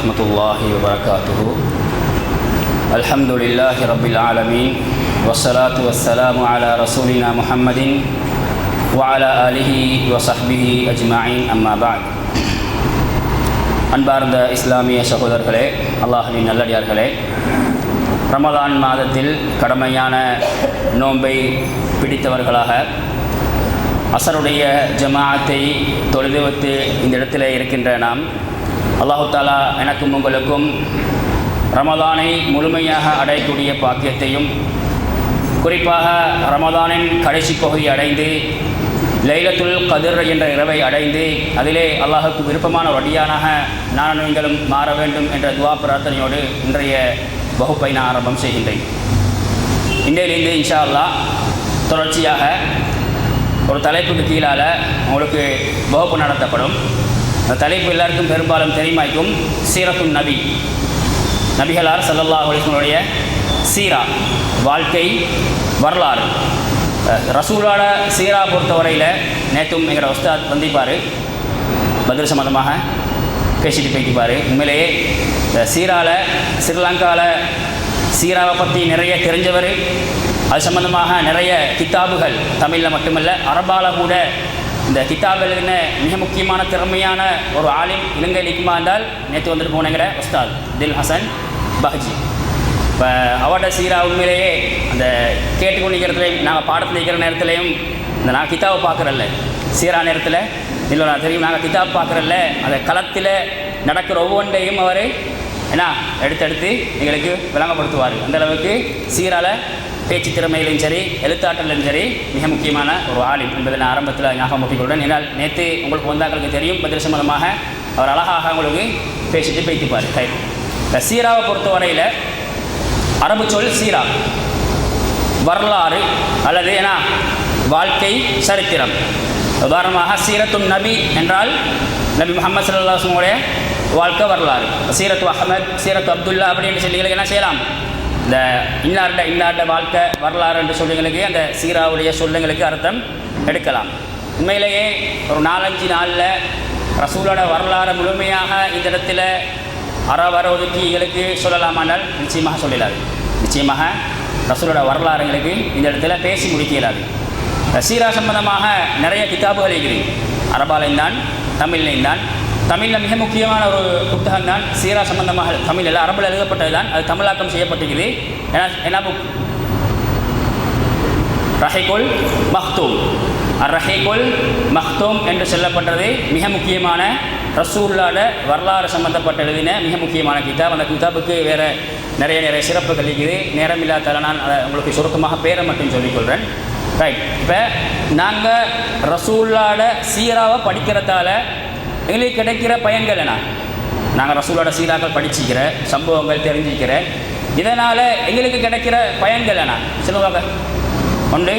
ورحمة الله وبركاته. الحمد لله رب العالمين والصلاة والسلام على رسولنا محمد وعلى آله وصحبه أجمعين أما بعد. அன்பார்ந்த இஸ்லாமிய சகோதரர்களே, அல்லாஹ்வின் நல்லடியார்களே, ரமலான் மாதத்தில் கடமையான நோன்பை பிடித்தவர்களாக அசருடைய ஜமாஅத்தை தொழுதுவிட்டு இந்த இடத்துல இருக்கின்ற நாம், அல்லாஹு தாலா எனக்கும் உங்களுக்கும் ரமலானை முழுமையாக அடையக்கூடிய பாக்கியத்தையும், குறிப்பாக ரமலானின் கடைசி பகுதி அடைந்து லைலத்துல் கதிர் என்ற இரவை அடைந்து அதிலே அல்லாஹுக்கு விருப்பமான ஒரு அடியானாக நான் நீங்களும் மாற வேண்டும் என்ற துவா பிரார்த்தனையோடு இன்றைய வகுப்பை நான் ஆரம்பம் செய்கின்றேன். இன்றையிலிருந்து இன்ஷா அல்லாஹ் தொடர்ச்சியாக ஒரு தலைப்புக்கு கீழால் உங்களுக்கு வகுப்பு நடத்தப்படும். அந்த தலைப்பு எல்லாருக்கும் பெரும்பாலும் தெரியுமாய்க்கும், சீரத்துன் நபி, நபிகளார் ஸல்லல்லாஹு அலைஹி வஸல்லுடைய சீரா, வாழ்க்கை வரலாறு. ரசூலோட சீரா பொறுத்தவரையில் நேற்றும் எங்களோட உஸ்தாத் வந்திப்பார், பதில் சம்மந்தமாக பேசிட்டு போய்க்குப்பார். உண்மையிலேயே சீராவில் ஸ்ரீலங்காவில் சீராவை பற்றி நிறைய தெரிஞ்சவர், அது சம்பந்தமாக நிறைய கித்தாபுகள் தமிழில் மட்டுமல்ல அரபால கூட இந்த கித்தாபில் இருந்த மிக முக்கியமான திறமையான ஒரு ஆலிம் இலங்கையில் இருக்குமா இருந்தால் நேற்று வந்துட்டு போனேங்கிற உஸ்தாத் தில் ஹசன் பஹ்ஜி. இப்போ அவட சீரா உண்மையிலேயே அந்த கேட்டுக்கொண்டிருக்கிறதுலையும் நாங்கள் பாடத்தில் இருக்கிற நேரத்துலையும் இந்த நான் கித்தாவை பார்க்குறல்ல சீரா நேரத்தில் இல்லை நான் தெரியும், நாங்கள் கித்தாப் பார்க்குறல்ல அந்த களத்தில் நடக்கிற ஒவ்வொன்றையும் அவர் என்ன எடுத்தெடுத்து எங்களுக்கு விளங்கப்படுத்துவார். அந்தளவுக்கு சீரால பேச்சு திறமையிலும் சரி எழுத்தாற்றலும் சரி மிக முக்கியமான ஒரு ஆலிம் என்பதை நான் ஆரம்பத்தில் ஞாபகம் ஊட்டிக்கொள்கிறேன். ஏன்னால் நேற்று உங்களுக்கு வந்தாக்களுக்கு தெரியும், பதில் சம்பந்தமாக அவர் அழகாக உங்களுக்கு பேசிட்டு பேசிப்பார். இந்த சீராவை பொறுத்தவரையில் அரபு சொல் சீரா, வரலாறு அல்லது ஏன்னா வாழ்க்கை சரித்திரம். உதாரணமாக சீரத்துன் நபி என்றால் நபி முஹம்மது ஸல்லல்லாஹு அலைஹி வஸல்லம் வாழ்க்கை வரலாறு. சீரத்து அஹ்மத், சீரத்து அப்துல்லா அப்படின்னு சொல்லிங்களுக்கு என்ன செய்யலாம், இந்த இன்னார்ட வாழ்க்கை வரலாறு என்று சொல்லுங்களுக்கு அந்த சீராவுடைய சொல்லுங்களுக்கு அர்த்தம் எடுக்கலாம். உண்மையிலேயே ஒரு 4-5 நாளில் ரசூலோட வரலாறு முழுமையாக இந்த இடத்துல அறவர ஒதுக்கிகளுக்கு சொல்லலாமானால் நிச்சயமாக சொல்லலாது. நிச்சயமாக ரசூலோட வரலாறுங்களுக்கு இந்த இடத்துல பேசி முடிக்கலாது. சீரா சம்பந்தமாக நிறைய கிதாபுகள் இருக்குது, அரபாலையும் தான் தமிழ்லையும் தான். தமிழில் மிக முக்கியமான ஒரு புத்தகம் தான் சீரா சம்பந்தமாக, தமிழில் அரபில் எழுதப்பட்டது தான், அது தமிழாக்கம் செய்யப்பட்டிருக்குது. என்ன புக்? ரஹீகுல் மக்தூம். ரஹீகுல் மக்தூம் என்று சொல்லப்பட்டது மிக முக்கியமான ரசூலுல்லாஹ் வரலாறு சம்பந்தப்பட்ட எழுதின மிக முக்கியமான கிதாப். அந்த கிதாபுக்கு வேறு நிறைய சிறப்புகள் இருக்குது. நேரமில்லாத நான் அதை உங்களுக்கு சுருக்கமாக பேரை மட்டும் சொல்லிக்கொள்கிறேன். ரைட். இப்போ நாங்கள் ரசூலுல்லாஹ் சீராவை படிக்கிறதால எங்களுக்கு கிடைக்கிற பயன்கள் என்ன? நாங்கள் ரசூலோட சீராக்கள் படிச்சுக்கிற சம்பவங்கள் தெரிஞ்சுக்கிற இதனால் எங்களுக்கு கிடைக்கிற பயன்கள் என்ன சொல்லுவாங்க. ஒன்று,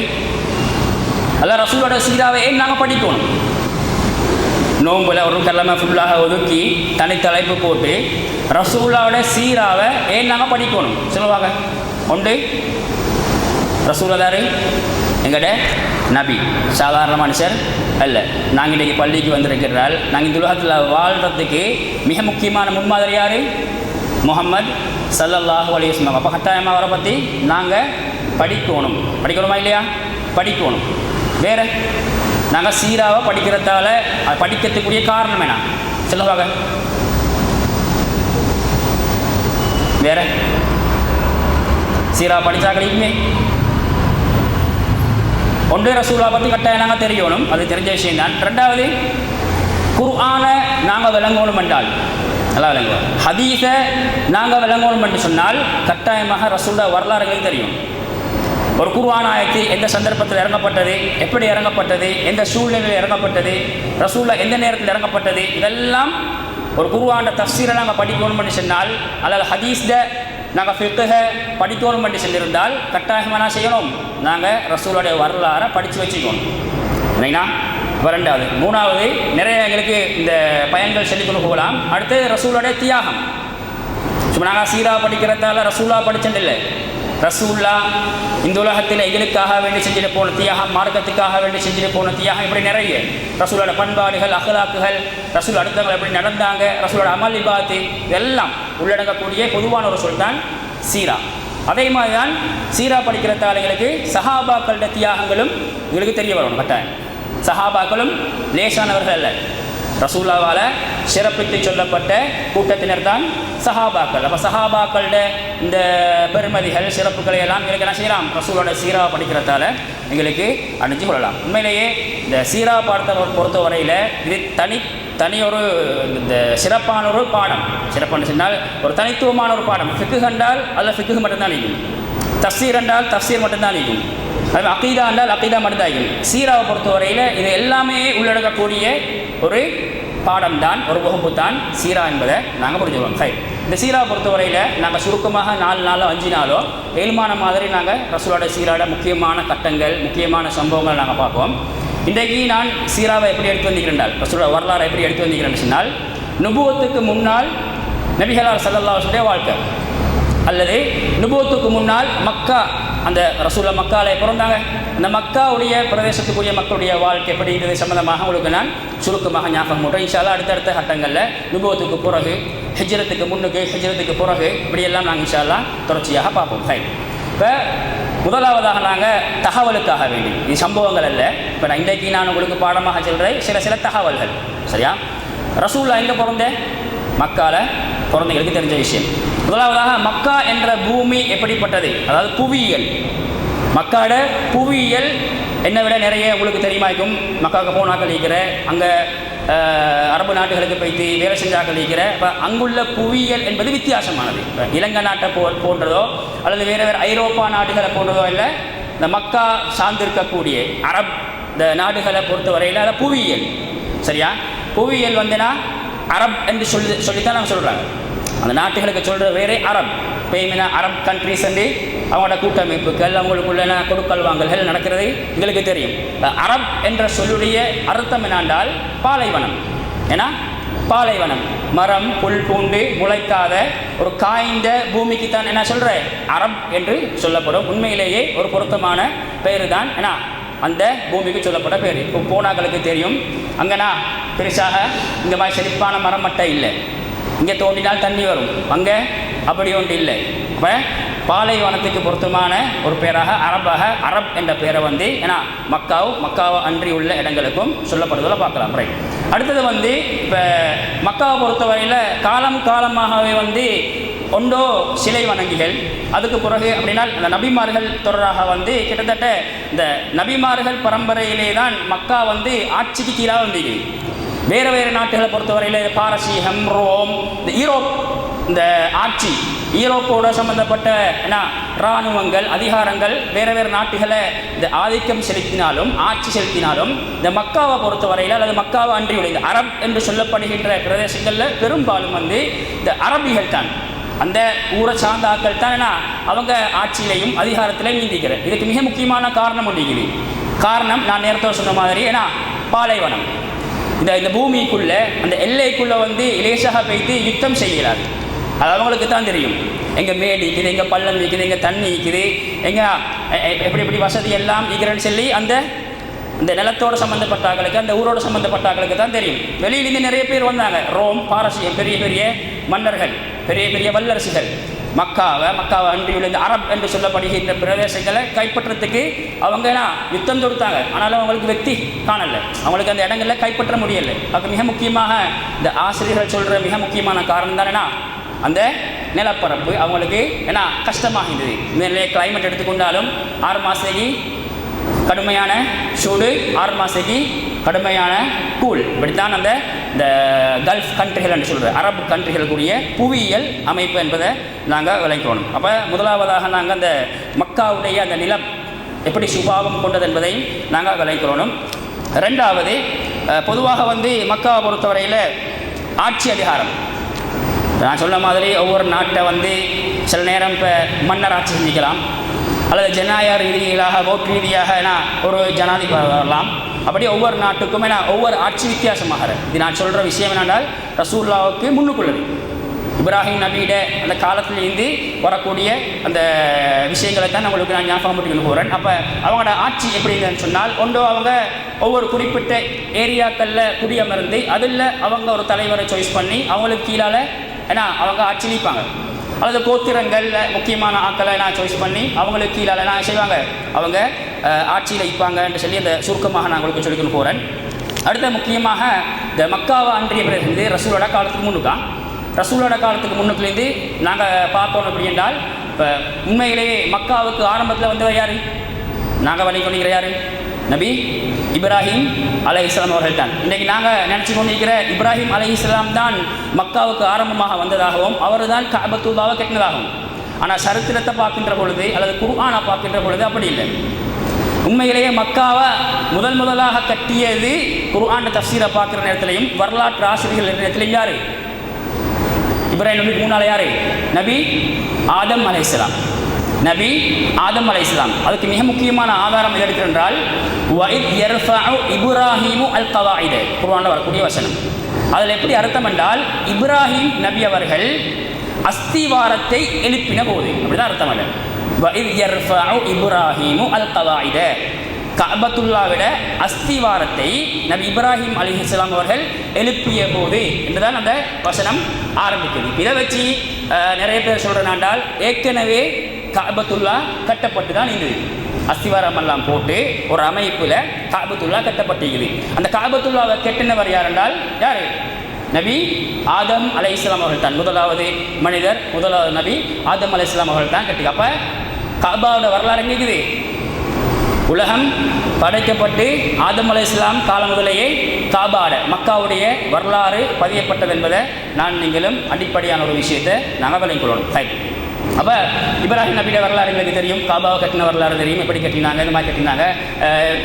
அல்ல ரசூலோட சீராவை ஏன் நாங்கள் படிக்கணும்? நோம்பில் ஒரு கிழமை ஃபுல்லாக ஒதுக்கி தனித்தலைப்பு போட்டு ரசூலோட சீராவை ஏன் நாங்கள் படிக்கணும் சொல்லுவாங்க. ஒன்று, ரசூலதாரு எங்கட நபி, சாதாரண மனுஷர் அல்ல. நாங்கள் இன்றைக்கி பள்ளிக்கு வந்திருக்கிறால் நாங்கள் இந்த உலகத்தில் வாழ்கிறதுக்கு மிக முக்கியமான முன்மாதிரி யார்? முஹம்மது ஸல்லல்லாஹு அலைஹி வஸல்லம். அப்போ கட்டாயமாக அவரை பற்றி நாங்கள் படிக்கணுமா இல்லையா? படிக்கணும். வேறு நாங்கள் சீராவை படிக்கிறதால படிக்கிறதுக்குரிய காரணம் என்ன சொல்லுவாங்க. வேறு சீரா படித்தாக்களுக்குமே ஒன்று ரசூலா பற்றி கட்டாயம் நாங்கள் தெரியணும், அது தெரிஞ்ச விஷயம்தான். ரெண்டாவது, குர்ஆனை நாங்கள் விளங்கணும் என்றால் நல்லா விளங்குவோம். ஹதீஸை நாங்கள் விளங்கணும் என்று சொன்னால் கட்டாயமாக ரசூலா வரலாறுகளும் தெரியும். ஒரு குர்ஆன் ஆயத்து எந்த சந்தர்ப்பத்தில் இறங்கப்பட்டது, எப்படி இறங்கப்பட்டது, எந்த சூழ்நிலையில் இறங்கப்பட்டது, ரசூலா எந்த நேரத்தில் இறங்கப்பட்டது, இதெல்லாம் ஒரு குர்ஆன் தஃசீரை நாங்கள் படிக்கணும் என்று சொன்னால் அல்லது ஹதீஸை நாங்கள் ஃபிக்ஹை படிக்கணும் என்று சொல்லியிருந்தால் கட்டாயமாக என்ன செய்யணும்? நாங்கள் ரசூலுடைய வரலாறை படித்து வச்சுக்கணும். இல்லைங்களா? ரெண்டாவது. மூணாவது, நிறைய எங்களுக்கு இந்த பயன்கள் சொல்லிக்கொண்டு போகலாம். அடுத்து ரசூலுடைய தியாகம். சும்மா நாங்கள் சீரா படிக்கிறதால ரசூலா படிச்சது இல்லை, ரசூல்லா இந்த உலகத்தில் எங்களுக்காக வேண்டி செஞ்சுட்டு போன தியாகம், மார்க்கத்துக்காக வேண்டி செஞ்சுட்டு போன தியாகம், இப்படி நிறைய ரசூலோட பண்பாடுகள், அகலாக்குகள், ரசூல் அடுத்தவங்க எப்படி நடந்தாங்க, ரசூலோட அமல் இபாத்து, இதெல்லாம் உள்ளடங்கக்கூடிய பொதுவான ஒரு சொல் தான் சீரா. அதே மாதிரி தான் சீரா படிக்கிறதால எங்களுக்கு சஹாபாக்களோட தியாகங்களும் எங்களுக்கு தெரிய வரணும். கட்டாயம் சஹாபாக்களும் லேசானவர்கள் அல்ல. ரசூல்லாவால் சிறப்பித்து சொல்லப்பட்ட கூட்டத்தினர் தான் சஹாபாக்கள். அப்போ சஹாபாக்களோட இந்த பெருமதிகள், சிறப்புகளை எல்லாம் எங்களுக்கு என்ன செய்யலாம்? ரசூலோட சீரா படிக்கிறதால எங்களுக்கு அணிஞ்சு கொள்ளலாம். உண்மையிலேயே இந்த சீரா பாடத்தை பொறுத்தவரையில் இது தனி ஒரு இந்த சிறப்பான ஒரு பாடம். சிறப்பான சொன்னால் ஒரு தனித்துவமான ஒரு பாடம். ஃபிக்கு கண்டால் அதில் ஃபிக்கு மட்டும்தான் நீக்கும், தஃசீர் என்றால் தஃசீர் மட்டும்தான் நீக்கும், அது அகீதா என்றால் அகீதா மட்டும்தான் நீக்கும். சீராவை பொறுத்தவரையில் இது எல்லாமே உள்ளடக்கக்கூடிய ஒரு பாடம் தான், ஒரு வகுப்பு தான் சீரா என்பதை நாங்கள் புரிஞ்சுக்கிறோம். சரி, இந்த சீராவை பொறுத்தவரையில் நாங்கள் சுருக்கமாக 4 நாளோ 5 நாளோ ஏழ்மான மாதிரி நாங்கள் ரசூலோட சீராட முக்கியமான கட்டங்கள், முக்கியமான சம்பவங்களை நாங்கள் பார்ப்போம். இன்றைக்கு நான் சீராவை எப்படி எடுத்து வந்திருக்கிறேன், ரசூலோட வரலாறை எப்படி எடுத்து வந்திருக்கிறேன்னு சொன்னால், நுபுவத்துக்கு முன்னால் நபிகளார் ஸல்லல்லாஹு அலைஹி வஸல்லம் வாழ்க்கை, அல்லது நுபுவத்துக்கு முன்னால் மக்கா, அந்த ரசூலா மக்கால பிறந்தாங்க, அந்த மக்காவுடைய பிரதேசத்துக்குரிய மக்களுடைய வாழ்க்கை எப்படிங்கிறது சம்பந்தமாக உங்களுக்கு நான் சுருக்கமாக ஞாபகம் போடுறேன். இன்ஷா அல்லாஹ் அடுத்தடுத்த கட்டங்களில் நுபுவத்துக்கு பிறகு, ஹிஜ்ரத்துக்கு முன்னுக்கு, ஹிஜ்ரத்துக்கு பிறகு இப்படியெல்லாம் நாங்கள் இன்ஷா அல்லாஹ் தொடர்ச்சியாக பார்ப்போம். இப்போ முதலாவதாக நாங்கள் தகவலுக்காக வேண்டி, இது சம்பவங்கள் அல்ல, இப்போ நான் இன்றைக்கு நான் உங்களுக்கு பாடமாக சொல்கிறேன் சில தகவல்கள். சரியா? ரசூல்லா எங்கே பிறந்தேன்? மக்கால பிறந்தவங்களுக்கு தெரிஞ்ச விஷயம். முதலாவதாக மக்கா என்ற பூமி எப்படிப்பட்டது, அதாவது புவியியல், மக்காட புவியியல் என்னை விட நிறைய உங்களுக்கு தெரியுமா இருக்கும். மக்காவுக்கு போனாக்கள் இருக்கிற, அங்கே அரபு நாட்டுகளுக்கு போய்த்து வேலை செஞ்சாக்கள் இருக்கிற, இப்போ அங்குள்ள புவியியல் என்பது வித்தியாசமானது. இப்போ இலங்கை நாட்டை போன்றதோ அல்லது வேறு ஐரோப்பா நாடுகளை போன்றதோ இல்லை, இந்த மக்கா சார்ந்திருக்கக்கூடிய அரப் இந்த நாடுகளை பொறுத்தவரையில் அதை புவியியல். சரியா? புவியியல் வந்துன்னா அரப் என்று சொல்லித்தான் நாங்கள் சொல்கிறாங்க. அந்த நாட்டுகளுக்கு சொல்கிற வேறே அரப், பேமினா அரப் கண்ட்ரிஸ் என்று அவங்களோட கூட்டமைப்புகள், அவங்களுக்குள்ள கொடுக்கல் வாங்கல்கள் நடக்கிறது எங்களுக்கு தெரியும். அரப் என்ற சொல்லுடைய அர்த்தம் என்னாண்டால் பாலைவனம். ஏன்னா பாலைவனம், மரம் புல் பூண்டு முளைக்காத ஒரு காய்ந்த பூமிக்கு தான் என்ன சொல்கிற அரப் என்று சொல்லப்படும். உண்மையிலேயே ஒரு பொருத்தமான பெயர் தான். ஏன்னா அந்த பூமிக்கு சொல்லப்பட்ட பேர். இப்போ போனாக்களுக்கு தெரியும், அங்கேனா பெருசாக இந்த மாதிரி செழிப்பான மரம் மட்டும் இல்லை, இங்கே தோண்டினால் தண்ணி வரும், அங்கே அப்படி ஒன்று இல்லை. இப்போ பாலைவனத்துக்கு பொருத்தமான ஒரு பேராக அரப் என்ற பேரை வந்து ஏன்னா மக்காவை அன்றி உள்ள இடங்களுக்கும் சொல்லப்படுவதில் பார்க்கலாம். ரைட். அடுத்தது வந்து இப்போ மக்காவை பொறுத்தவரையில் காலமாகவே வந்து ஒன்றோ சிலை வணங்கிகள், அதுக்கு பிறகு அப்படின்னா இந்த நபிமார்கள் தொடராக வந்து கிட்டத்தட்ட இந்த நபிமார்கள் பரம்பரையிலே தான் மக்கா வந்து ஆட்சிக்கு கீழாக வந்தீங்க. வேறு நாட்டுகளை பொறுத்தவரையில் பாரசீகம், ரோம், இந்த ஈரோப், இந்த ஆட்சி ஈரோப்போடு சம்பந்தப்பட்ட இராணுவங்கள், அதிகாரங்கள் வேறு நாட்டுகளை இந்த ஆதிக்கம் செலுத்தினாலும் ஆட்சி செலுத்தினாலும் இந்த மக்காவை பொறுத்தவரையில் அல்லது மக்காவை அன்றியுள்ள இந்த அரப் என்று சொல்லப்படுகின்ற பிரதேசங்களில் பெரும்பாலும் வந்து இந்த அரபிகள் தான், அந்த ஊரை சார்ந்த ஆட்கள் தான் அவங்க ஆட்சியிலையும் அதிகாரத்திலையும் நீந்திக்கிற. இதுக்கு மிக முக்கியமான காரணம் ஒன்றுகிறது. காரணம் நான் நேரத்தோட சொன்ன மாதிரி ஏன்னா பாலைவனம், இந்த பூமிக்குள்ள அந்த எல்லைக்குள்ளே வந்து இலேசாக போய்த்து யுத்தம் செய்கிறார். அது அவங்களுக்கு தான் தெரியும், எங்கே மேடு இருக்குது, எங்கே பள்ளம் இருக்குது, எங்கே தண்ணி இருக்குது, எங்கே எப்படி வசதி எல்லாம் இருக்கிறேன்னு சொல்லி அந்த நிலத்தோடு சம்மந்தப்பட்டாக்களுக்கு, அந்த ஊரோடு சம்மந்தப்பட்டாக்களுக்கு தான் தெரியும். வெளியிலேருந்து நிறைய பேர் வந்தாங்க. ரோம், பாரசீகம், பெரிய மன்னர்கள், பெரிய வல்லரசுகள் மக்காவை அன்றியுள்ள இந்த அரப் என்று சொல்லப்படுகின்ற பிரதேசங்களை கைப்பற்றத்துக்கு அவங்க யுத்தம் தொடுத்தாங்க. ஆனாலும் அவங்களுக்கு வெற்றி காணலை, அவங்களுக்கு அந்த இடங்களில் கைப்பற்ற முடியலை. அதுக்கு மிக முக்கியமாக இந்த ஆசிரியர்கள் சொல்கிற மிக முக்கியமான காரணம் தானேனா அந்த நிலப்பரப்பு அவங்களுக்கு ஏன்னா கஷ்டமாக இருந்தது. இந்த நிலையை கிளைமேட் எடுத்துக்கொண்டாலும் 6 மாதத்துக்கு கடுமையான சூடு, 6 மாதத்துக்கு கடுமையான கூல், இப்படித்தான் அந்த இந்த கல்ஃப் கண்ட்ரிகள் என்று சொல்கிற அரபு கண்ட்ரிகளுக்குரிய புவியியல் அமைப்பு என்பதை நாங்கள் விளங்கிக்கணும். அப்போ முதலாவதாக நாங்கள் அந்த மக்காவுடைய அந்த நிலம் எப்படி சுபாவம் கொண்டது என்பதையும் நாங்கள் விளங்கிக்கணும். ரெண்டாவது, பொதுவாக வந்து மக்காவை பொறுத்தவரையில் ஆட்சி அதிகாரம், நான் சொன்ன மாதிரி ஒவ்வொரு நாட்டை வந்து சில நேரம் இப்போ மன்னர் ஆட்சி செஞ்சுக்கலாம், அல்லது ஜனநாயக ரீதியாக ஓட்டு ரீதியாக ஒரு ஜனாதிபதி வரலாம். அப்படி ஒவ்வொரு நாட்டுக்கும், ஏன்னா ஒவ்வொரு ஆட்சி வித்தியாசமாக. இது நான் சொல்கிற விஷயம் என்னென்றால் ரசூலுல்லாவுக்கு முன்னுக்குள்ளது. இப்ராஹிம் நபியிட அந்த காலத்திலேருந்து வரக்கூடிய அந்த விஷயங்களை தான் உங்களுக்கு நான் ஞாபகம் பண்ணிக்கொண்டு போகிறேன். அப்போ அவங்களோட ஆட்சி எப்படின்னு சொன்னால், ஒன்றோ அவங்க ஒவ்வொரு குறிப்பிட்ட ஏரியாக்களில் குடியமர்ந்து அதில் அவங்க ஒரு தலைவரை சாய்ஸ் பண்ணி அவங்களுக்கு கீழால் அவங்க ஆட்சி அளிப்பாங்க. அல்லது கோத்திரங்களில் முக்கியமான ஆக்களை சாய்ஸ் பண்ணி அவங்களுக்கு கீழால் செய்வாங்க, அவங்க ஆட்சியில் வைப்பாங்கன்னு சொல்லி அந்த சுருக்கமாக நான் உங்களுக்கு சொல்லிக்கொண்டு போகிறேன். அடுத்த முக்கியமாக இந்த மக்காவை அன்றைய பிறகு ரசூலோட காலத்துக்கு முன்னுக்கான். ரசூலோட காலத்துக்கு முன்னுக்குலேருந்து நாங்கள் பார்த்தோம் அப்படி என்றால், இப்போ உண்மையிலேயே மக்காவுக்கு ஆரம்பத்தில் வந்தவர் யார்? நாங்கள் வழி கொண்டிருக்கிற யார்? நபி இப்ராஹிம் அலைஹிஸ்ஸலாம் அவர்கள் தான். இன்றைக்கி நாங்கள் நினச்சி கொண்டிருக்கிற இப்ராஹிம் அலைஹிஸ்ஸலாம் தான் மக்காவுக்கு ஆரம்பமாக வந்ததாகவும் அவர் தான் கஅபத்துல்லாவை கட்டினதாகவும். ஆனால் சரித்திரத்தை பார்க்கின்ற பொழுது அல்லது குர்ஆனை பார்க்கின்ற பொழுது அப்படி இல்லை. உண்மையிலேயே மக்காவை முதலாக கட்டியது குர்ஆன் தஃசீரை பார்க்குற நேரத்திலையும் வரலாற்று ஆசிரியர்கள் நேரத்திலையும் யார்? இப்ராஹிம் நபி முன்னால் யார்? நபி ஆதம் அலைஹிஸ்ஸலாம். நபி ஆதம் அலைஹிஸ்ஸலாம். அதுக்கு மிக முக்கியமான ஆதாரம் எது எடுக்கிறென்றால், வஇத் யர்ஃபஉ இப்ராஹீமு அல் கவாயித, குர்ஆனில் வரக்கூடிய வசனம். அதில் எப்படி அர்த்தம் என்றால், இப்ராஹிம் நபி அவர்கள் அஸ்திவாரத்தை எழுப்பின போது, அப்படிதான் அர்த்தம். அல்ல வஇத் யர்ஃபஉ இப்ராஹீமு அல் கவாயித, கஅபத்துல்லாவிட அஸ்திவாரத்தை நபி இப்ராஹிம் அலைஹிஸ்ஸலாம் அவர்கள் எழுப்பிய போது என்றுதான் அந்த வசனம் ஆரம்பிக்குது. இதை வச்சு நிறைய பேர் சொல்கிறேன்னாண்டால், ஏற்கனவே கஅபத்துல்லா கட்டப்பட்டு தான் இருந்தது. அஸ்திவாரம் எல்லாம் போட்டு ஒரு அமைப்பில் கஅபத்துல்லா கட்டப்பட்டிருக்குது. அந்த கஅபத்துல்லாவை கட்டினவர் யார் என்றால் யார்? நபி ஆதம் அலைஹிஸ்ஸலாம் அவர்கள் தான். முதலாவது மனிதர், முதலாவது நபி ஆதம் அலைஹிஸ்ஸலாம் அவர்கள் தான் கட்டி. அப்போ கஅபாவோட வரலாறு எங்கே இருக்குது? உலகம் படைக்கப்பட்டு ஆதம் அலைஹிஸ்ஸலாம் காலம் முதலேயே காபாட மக்காவுடைய வரலாறு பதியப்பட்டது என்பதை நான் நீங்களும் அடிப்படையான ஒரு விஷயத்தை நாங்கள் விளங்கிக் கொள்ளணும். அப்போ இப்ராஹிம் நபியோட வரலாறு எங்களுக்கு தெரியும், காபாவை கட்டின வரலாறு தெரியும், எப்படி கட்டினாங்க, இந்த மாதிரி கட்டினாங்க,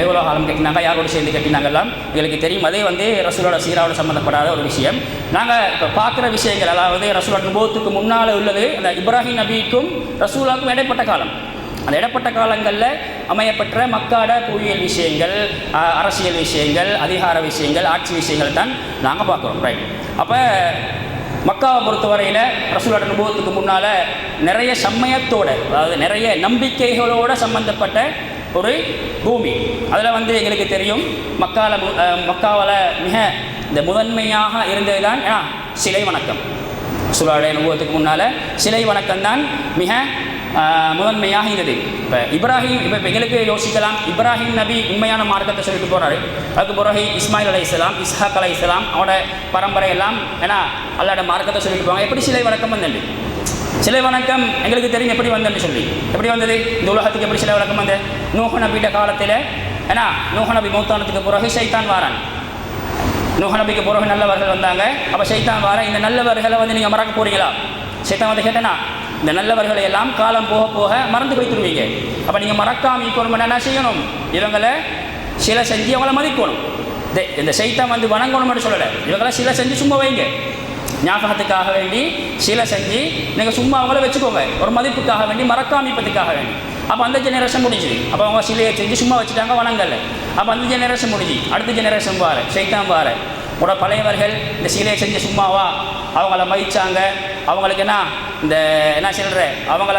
எவ்வளோ காலம் கட்டினாங்க, யாரோடு சேர்ந்து கட்டினாங்க எல்லாம் எங்களுக்கு தெரியும். அதே ரசூலோட சீராவோட சம்மந்தப்படாத ஒரு விஷயம். நாங்கள் இப்போ பார்க்குற விஷயங்கள், அதாவது ரசூலோட நுபுவத்துக்கு முன்னால் உள்ளது அந்த இப்ராஹிம் நபிக்கும் ரசூலாவுக்கும் இடைப்பட்ட காலம். அந்த இடப்பட்ட காலங்களில் அமையப்பெற்ற மக்காட புவியியல் விஷயங்கள், அரசியல் விஷயங்கள், அதிகார விஷயங்கள், ஆட்சி விஷயங்கள் தான் நாங்கள் பார்க்குறோம். ரைட். அப்போ மக்காவை பொறுத்தவரையில் ரசூலோட நுபுவத்துக்கு முன்னால் நிறைய சமயத்தோடு, அதாவது நிறைய நம்பிக்கைகளோடு சம்பந்தப்பட்ட ஒரு பூமி. அதில் எங்களுக்கு தெரியும் மக்காவில் மிக இந்த முதன்மையாக இருந்தது தான் சிலை வணக்கம். ரசூலோட நுபுவத்துக்கு முன்னால் சிலை வணக்கம் தான் மிக முதன்மையாக இருந்தது. இப்போ இப்போ எங்களுக்கு யோசிக்கலாம், இப்ராஹிம் நபி உண்மையான மார்க்கத்தை சொல்லிட்டு போகிறாரு. அதுக்கு பிறகு இஸ்மாயில் அலைஹிஸ்ஸலாம், இஸ்ஹாக் அலைஹிஸ்ஸலாம் அவனோட பரம்பரையெல்லாம் அல்லாட மார்க்கத்தை சொல்லிட்டு போவாங்க. எப்படி சிலை வணக்கம் வந்தது? சிலை வணக்கம் எங்களுக்கு தெரியும் எப்படி வந்ததுன்னு சொல்லி. எப்படி வந்தது? இந்த உலகத்துக்கு எப்படி சிலை வணக்கம் வந்தது? நூஹ் நபியோட காலத்தில் நூஹ் நபி மௌத்தானத்துக்கு பிறகு ஷைத்தான் வாரான். நூஹ் நபிக்கு பிறகு நல்லவர்கள் வந்தாங்க. அப்போ ஷைத்தான் வார, இந்த நல்லவர்களை நீங்கள் மறக்க போகிறீங்களா? ஷைத்தான் கேட்டேன்னா, இந்த நல்லவர்களை எல்லாம் காலம் போக போக மறந்து வைத்துருவீங்க. அப்போ நீங்கள் மறக்காமல் இருக்கணும், என்ன செய்யணும்? இவங்களை சிலை செஞ்சு அவங்கள மதிக்கணும். இந்த ஷைத்தான் வணங்கணும்னு சொல்லலை, இவங்களை சிலை செஞ்சு சும்மா வைங்க, ஞாபகத்துக்காக வேண்டி சிலை செஞ்சு நீங்கள் சும்மா அவங்கள வச்சுக்கோங்க, ஒரு மதிப்புக்காக வேண்டி, மறக்காமிப்பதுக்காக வேண்டி. அப்போ அந்த ஜெனரேஷன் முடிஞ்சுது. அப்போ அவங்க சிலையை செஞ்சு சும்மா வச்சுட்டாங்க, வணங்கலை. அப்போ அந்த ஜெனரேஷன் முடிஞ்சு, அடுத்த ஜெனரேஷன் வார ஷைத்தான் வார. கூட பழையவர்கள் இந்த சிலையை செஞ்சு சும்மாவா அவங்கள மதித்தாங்க, அவங்களுக்கு என்ன சொல்கிற அவங்கள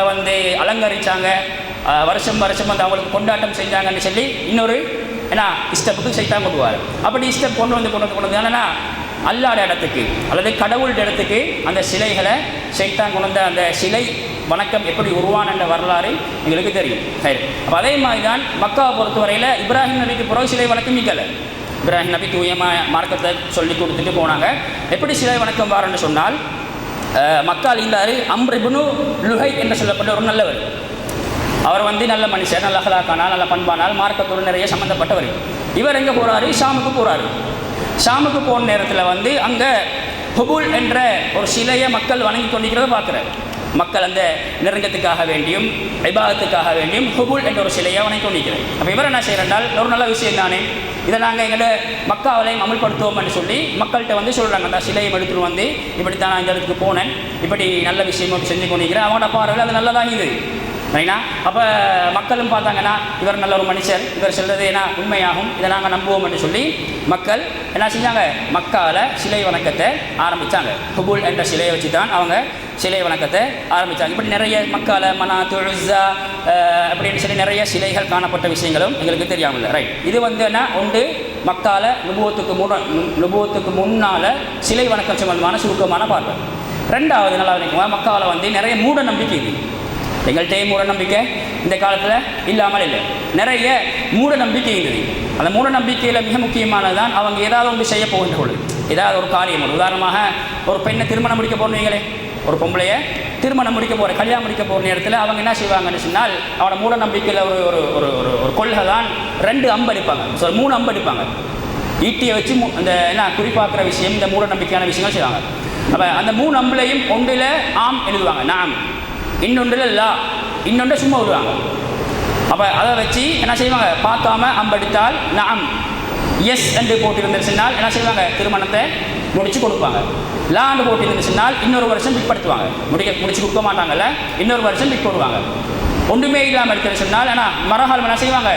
அலங்கரித்தாங்க, வருஷம் அவங்களுக்கு கொண்டாட்டம் செஞ்சாங்கன்னு சொல்லி இன்னொரு இஷ்டப்புக்கு சைத்தான் கொண்டுவார். அப்படி இஷ்டம் கொண்டு வந்து என்னன்னா அல்லாட இடத்துக்கு அல்லது கடவுள் இடத்துக்கு அந்த சிலைகளை சைத்தான் கொண்டு வந்த அந்த சிலை வணக்கம் எப்படி உருவான வரலாறு எங்களுக்கு தெரியும். அப்போ அதே மாதிரி தான் மக்காவை பொறுத்தவரையில் இப்ராஹிம் நபிக்கு பிறகு சிலை வணக்கம் நிற்கலை. இப்ராஹிம் நபி தூயமாக மார்க்கத்தை சொல்லி கொடுத்துட்டு போனாங்க. எப்படி சிலை வணக்கம் வாரன்னு சொன்னால், மக்கால் இருந்தார் அம்ர் இப்னு லுஹை என்று சொல்லப்பட்ட ஒரு நல்லவர். அவர் நல்ல மனுஷர், நல்ல அகலாக்கானால், நல்ல பண்பானால், மார்க்கத்தோடு நிறைய சம்மந்தப்பட்டவர். இவர் எங்கே போகிறாரு? ஷாமுக்கு போகிறாரு. ஷாமுக்கு போன நேரத்தில் அங்கே ஹுபுல் என்ற ஒரு சிலையை மக்கள் வணங்கி கொண்டிருக்கிறத பார்க்குறார். மக்கள் அந்த நெருங்கத்துக்காக வேண்டியும் இபாதத்துக்காக வேண்டியும் ஹுபுல் என்ற ஒரு சிலையை வணங்கி கொண்டிருக்கிறார். அப்போ இவர் என்ன செய்கிறால், ஒரு நல்ல விஷயம் தானே, இதை நாங்கள் எங்களோட மக்காவிலையும் அமல்படுத்துவோம்னு சொல்லி மக்கள்கிட்ட சொல்கிறாங்க. அந்த சிலையை எடுத்துகிட்டு இப்படித்தான் நான் இந்த இடத்துக்கு போனேன், இப்படி நல்ல விஷயம் செஞ்சு கொண்டிருக்கிறேன். அவங்களோட பார்வையில் அது நல்லதாக இது. ரைனா. அப்போ மக்களும் பார்த்தாங்கன்னா இவர் நல்ல ஒரு மனுஷர், இவர் சொல்கிறது ஏன்னா உண்மையாகும், இதை நாங்கள் நம்புவோம் என்று சொல்லி மக்கள் என்ன செஞ்சாங்க, மக்கால சிலை வணக்கத்தை ஆரம்பித்தாங்க. ஹுபுல் என்ற சிலையை வச்சு தான் அவங்க சிலை வணக்கத்தை ஆரம்பித்தாங்க. இப்படி நிறைய மக்கால மனாத், உஸ்ஸா அப்படின்னு சொல்லி நிறைய சிலைகள் காணப்பட்ட விஷயங்களும் எங்களுக்கு தெரியாமல். ரைட். இது வந்து என்ன ஒன்று மக்கால நுபுவத்துக்கு முன்னால் சிலை வணக்கம் சம்பந்தமான சுருக்கமான பார்வை. ரெண்டாவது நல்லா இருக்குங்க, மக்காவில் வந்து நிறைய மூட நம்பிக்கை இது. எங்கள்கிட்ட மூட நம்பிக்கை இந்த காலத்தில் இல்லாமல் இல்லை, நிறைய மூட நம்பிக்கை இருந்தது. அந்த மூட நம்பிக்கையில் மிக முக்கியமானதான் அவங்க ஏதாவது ஒன்று செய்ய போகின்ற பொழுது, ஏதாவது ஒரு காரியம். உதாரணமாக ஒரு பெண்ணை திருமணம் முடிக்க போகிறீங்களே, ஒரு பொம்பளையை திருமணம் முடிக்க போகிற, கல்யாணம் முடிக்க போகிற நேரத்தில் அவங்க என்ன செய்வாங்கன்னு சொன்னால், அவனோட மூட நம்பிக்கையில் ஒரு ஒரு ஒரு ஒரு கொள்கை தான் 2 அம்பு அடிப்பாங்க, 3 அம்பு அடிப்பாங்க. ஈட்டியை வச்சு அந்த என்ன குறிப்பாக்குற விஷயம், இந்த மூட நம்பிக்கையான விஷயங்கள் செய்வாங்க. அப்போ அந்த 3 அம்புலையும் ஒன்றில் ஆம் எழுதுவாங்க, நாம், இன்னொன்றில் லா, இன்னொன்று சும்மா விடுவாங்க. அப்போ அதை வச்சு என்ன செய்வாங்க, பார்க்காம அம்படித்தால் நாம் எஸ் என்று போட்டிருந்துச்சுனால் என்ன செய்வாங்க, திருமணத்தை முடிச்சு கொடுப்பாங்க. லாண்டு போட்டிருந்துச்சுனால் இன்னொரு வருஷம் பிற்படுத்துவாங்க, முடிச்சு கொடுக்க மாட்டாங்கல்ல, இன்னொரு வருஷம் பிக் போடுவாங்க. ஒன்றுமே இல்லாமல் இருக்கிறது சொன்னால் ஏன்னா மரகாலம் என்ன செய்வாங்க,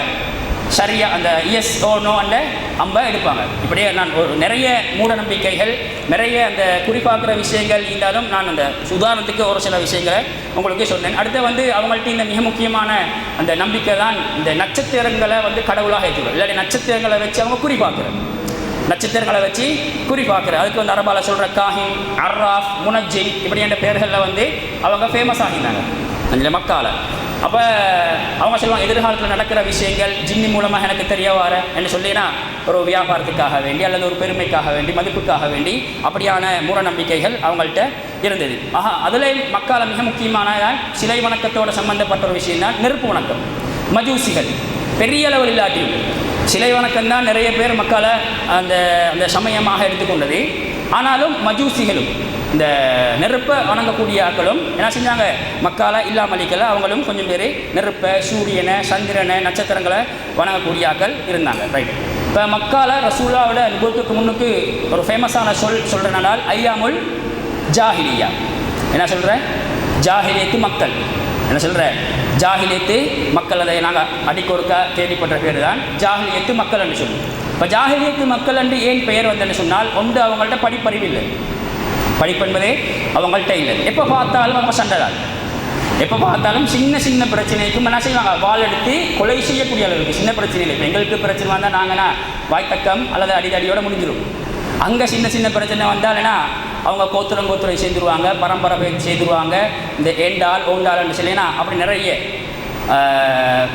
சரியா அந்த எஸ் ஓ நோ அந்த அம்பை எடுப்பாங்க. இப்படியே நான் நிறைய மூட நம்பிக்கைகள், நிறைய அந்த குறிப்பாக்குற விஷயங்கள் இருந்தாலும் நான் அந்த உதாரணத்துக்கு ஒரு சில விஷயங்களை உங்களுக்கு சொன்னேன். அடுத்து வந்து அவங்கள்ட்ட இந்த மிக முக்கியமான அந்த நம்பிக்கை தான் இந்த நட்சத்திரங்களை வந்து கடவுளாக ஏற்றுக்கிறது. இல்லாட்டி நட்சத்திரங்களை வச்சு அவங்க குறிப்பாக்குறது, நட்சத்திரங்களை வச்சு குறிப்பாக்குறது. அதுக்கு வந்து அரபால சொல்கிற காஹின், அர்ராஃப், முனஜ்ஜின் இப்படியான பேர்களில் வந்து அவங்க ஃபேமஸ் ஆகியிருந்தாங்க அந்த மக்கால. அப்போ அவங்க சொல்லுவாங்க, எதிர்காலத்தில் நடக்கிற விஷயங்கள் ஜின்னி மூலமாக எனக்கு தெரிய வர என்று சொல்லினா ஒரு வியாபாரத்துக்காக வேண்டி அல்லது ஒரு பெருமைக்காக வேண்டி மதிப்புக்காக வேண்டி அப்படியான மூட நம்பிக்கைகள் அவங்கள்ட்ட இருந்தது. அதில் மக்கால மிக முக்கியமான சிலை வணக்கத்தோடு சம்பந்தப்பட்ட ஒரு விஷயம் தான் நெருப்பு வணக்கம். மஜூசிகள் பெரிய அளவில் இல்லாட்டியும் சிலை வணக்கம் தான் நிறைய பேர் மக்கால அந்த அந்த சமயமாக எடுத்துக்கொண்டது. ஆனாலும் மஜூசிகளும் இந்த நெருப்பை வணங்கக்கூடிய ஆக்களும் என்ன செஞ்சாங்க, மக்கால இல்லாமலிக்கல அவங்களும் கொஞ்சம் பேர் நெருப்பை, சூரியனை, சந்திரனை, நட்சத்திரங்களை வணங்கக்கூடிய ஆக்கள் இருந்தாங்க. ரைட். இப்போ மக்கால ரசூலுல்லாஹ்வோட நுபுவத்துக்கு முன்னுக்கு ஒரு ஃபேமஸான சொல்கிறனால ஐயாமுல் ஜாஹிலியா. என்ன சொல்கிற, ஜாஹிலியத்து மக்கள். என்ன சொல்கிற, ஜாஹிலியத்து மக்கள். அதை நாங்கள் அடிக்கொருக்கா கேள்விப்பட்ட பேர் தான் ஜாஹிலியத்து மக்கள் என்று சொல்லுவோம். இப்போ ஜாஹிலியத்து மக்கள் என்று ஏன் பெயர் வந்தேன்னு சொன்னால், ஒன்று அவங்கள்ட்ட படிப்பறிவு இல்லை, படிப்பு என்பதே அவங்கள்ட்ட இல்லை. எப்போ பார்த்தாலும் அவங்க சண்டை தான், எப்போ பார்த்தாலும் சின்ன சின்ன பிரச்சனைக்கும் என்ன செய்வாங்க, வாள் எடுத்து கொலை செய்யக்கூடிய அளவுக்கு. சின்ன பிரச்சனை இல்லை, இப்போ எங்களுக்கு பிரச்சனை வந்தால் நாங்கன்னா வாய்த்தக்கம் அல்லது அடிதடியோடு முடிஞ்சிடும். அங்கே சின்ன சின்ன பிரச்சனை வந்தால்னா அவங்க கோத்திரம் சேர்ந்துருவாங்க, பரம்பரை செய்துருவாங்க. இந்த ஏண்டால் ஓண்டால்னு சொல்லினா அப்படி நிறைய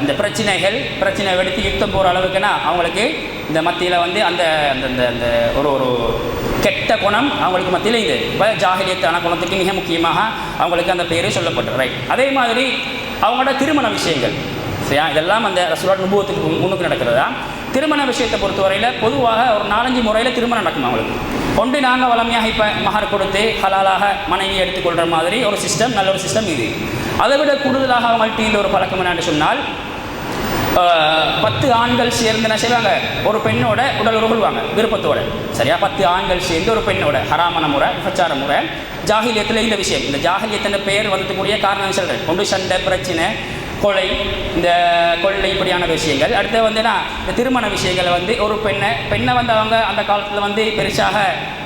இந்த பிரச்சனை எடுத்து யுத்தம் போகிற அளவுக்குன்னா அவங்களுக்கு இந்த மத்தியில் வந்து அந்த அந்த அந்த ஒரு ஒரு கெட்ட குணம் அவங்களுக்கு மத்தியில் இது இப்போ ஜாஹிலியத்தான குணத்துக்கு மிக முக்கியமாக அவங்களுக்கு அந்த பேர் சொல்லப்பட்டு. ரைட். அதே மாதிரி அவங்களோட திருமண விஷயங்கள் சரியா, இதெல்லாம் அந்த ரசூலுல்லாஹ் நுபுவத்துக்கு முன்னுக்கு நடக்கிறதா. திருமண விஷயத்தை பொறுத்தவரையில் பொதுவாக ஒரு 4-5 முறையில் திருமணம் நடக்கும் அவங்களுக்கு. ஒன்று நாங்கள் வளமையாக இப்போ மகர் கொடுத்து ஹலாலாக மனைவி எடுத்துக்கொள்கிற மாதிரி ஒரு சிஸ்டம், நல்ல ஒரு சிஸ்டம் இது. அதை விட கூடுதலாக அவங்கள்ட்ட இந்த ஒரு பழக்கம் என்னன்னு சொன்னால், 10 ஆண்கள் சேர்ந்து என்ன செய்வாங்க, ஒரு பெண்ணோட உடல் உறவுவாங்க விருப்பத்தோடு. சரியா, 10 ஆண்கள் சேர்ந்து ஒரு பெண்ணோட ஹராமான முறை, விபச்சார முறை. ஜாஹிலியத்தில் இந்த விஷயம், இந்த ஜாஹிலியத்தின் பெயர் வந்துக்கூடிய காரணம் சொல்கிறேன். ஒன்று சண்டை, பிரச்சனை, கொலை, இந்த கொள்ளை இப்படியான விஷயங்கள். அடுத்து வந்துன்னா இந்த திருமண விஷயங்களை வந்து ஒரு பெண்ணை வந்து அவங்க அந்த காலத்தில் வந்து பெருசாக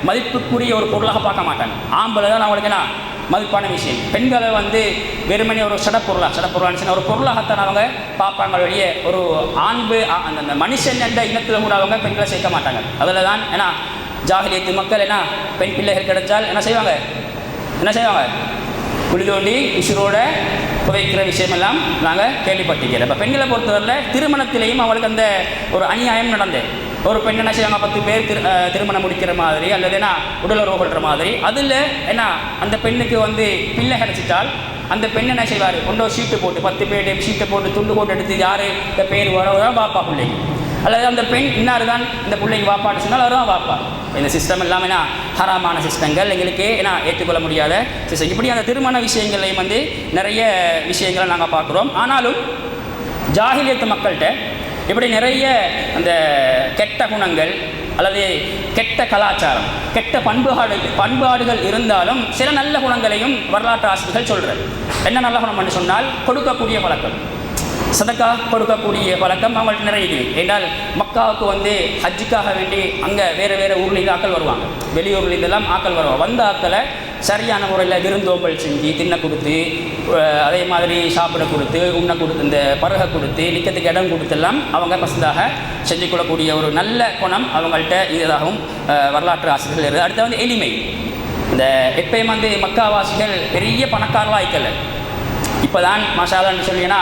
மதிப்புக்குரிய ஒரு பொருளாக பார்க்க மாட்டாங்க. ஆம்பளை தான் அவங்களுக்கு என்ன மதிப்பான விஷயம். பெண்களை வந்து வெறுமனே ஒரு சடப்பொருளான்னு ஒரு பொருளாகத்தான் அவங்க பார்ப்பாங்க. வெளியே ஒரு ஆண்பு அந்த மனுஷன் என்ற இனத்தில் கூட அவங்க பெண்களை சேர்க்க மாட்டாங்க. அதில் தான் ஏன்னா ஜாஹிலியத்து மக்கள் என்ன பெண் பிள்ளைகள் கிடைச்சால் என்ன செய்வாங்க, குழி தோண்டி உசுரோட புதைக்கிற விஷயமெல்லாம் நாங்கள் கேள்விப்பட்டிருக்கிறோம். இப்போ பெண்களை பொறுத்தவரையில் திருமணத்திலேயும் அவங்களுக்கு அந்த ஒரு அநியாயம் நடந்தது. ஒரு பெண் என்ன செய்வாங்க, 10 பேர் திருமணம் முடிக்கிற மாதிரி அல்லது என்ன உடலுறவு கொள்கிற மாதிரி. அதில் என்ன அந்த பெண்ணுக்கு வந்து பிள்ளை கிடைச்சிட்டால் அந்த பெண் என்ன செய்வார், கொண்டோ சீட்டு போட்டு 10 பேர் சீட்டை போட்டு துண்டு போட்டு எடுத்து யார் இந்த பேர் வரதான் வாப்பா பிள்ளைக்கு, அல்லது அந்த பெண் இன்னார் தான் இந்த பிள்ளைக்கு வாப்பான்னு சொன்னால் அவர்தான் வாப்பா. இந்த சிஸ்டம் எல்லாமே ஹராமான சிஸ்டங்கள், எங்களுக்கு ஏன்னா ஏற்றுக்கொள்ள முடியாத சிஸ்டம். இப்படி அந்த திருமண விஷயங்களையும் வந்து நிறைய விஷயங்களை நாங்கள் பார்க்குறோம். ஆனாலும் ஜாஹிலியத்து மக்கள்கிட்ட இப்படி நிறைய அந்த கெட்ட குணங்கள், அல்லது கெட்ட கலாச்சாரம், கெட்ட பண்பாடுகள் இருந்தாலும் சில நல்ல குணங்களையும் வரலாற்று ஆசிரியர்கள் சொல்கிறார். என்ன நல்ல குணம் என்று சொன்னால் கொடுக்கக்கூடிய பழக்கம், சதக்கா கொடுக்கக்கூடிய பழக்கம் அவங்கள்ட்ட நிறைய இருக்குது. என்றால் மக்காவுக்கு வந்து ஹஜ்ஜுக்காக வேண்டி அங்கே வேறு வேறு ஊர்லேருந்து ஆக்கள் வருவாங்க, வெளியூர்லேருந்தெல்லாம் ஆக்கள் வருவாங்க. வந்த ஆக்களை சரியான முறையில் விருந்தோம்பல் செஞ்சு தின்ன கொடுத்து, அதே மாதிரி சாப்பிட கொடுத்து, உண்ண கொடுத்து, இந்த பருகை கொடுத்து, நிற்கிறதுக்கு இடம் கொடுத்தெல்லாம் அவங்க பசந்தாக செஞ்சு கொள்ளக்கூடிய ஒரு நல்ல குணம் அவங்கள்ட்ட இததாகவும் வரலாற்று ஆசிரியர்கள் இருக்குது. அடுத்து வந்து எளிமை. இந்த எப்பயும் வந்து மக்காவாசிகள் பெரிய பணக்காரர்களாக ஆயிக்கல. இப்போ தான் மசாலான்னு சொல்லினா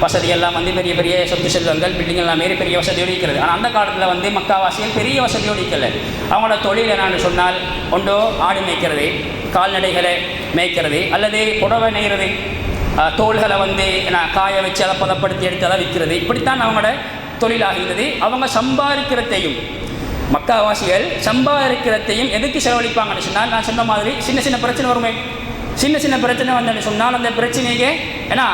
வசதியெல்லாம் வந்து பெரிய பெரிய சொத்து செல்வங்கள் பில்டிங் எல்லாம் மாரி பெரிய வசதியோடு இருக்கிறது. ஆனால் அந்த காலத்தில் வந்து மக்காவாசிகள் பெரிய வசதியோடு இருக்கல. அவங்களோட தொழில் என்னன்னு சொன்னால் ஒன்றோ ஆடு மேய்க்கிறது, கால்நடைகளை மேய்க்கிறது, அல்லது புடவை நெய்கிறது, தோள்களை வந்து காய வச்சு அதை பதப்படுத்தி எடுத்து அதை விற்கிறது. இப்படித்தான் அவங்களோட தொழிலாகிறது. அவங்க சம்பாதிக்கிறதையும் மக்காவாசிகள் சம்பாதிக்கிறதையும் எதுக்கு செலவழிப்பாங்கன்னு சொன்னால், நான் சொன்ன மாதிரி சின்ன சின்ன பிரச்சனை வருமே, சின்ன சின்ன பிரச்சனை வந்தேன்னு சொன்னால் அந்த பிரச்சனையே ஏன்னா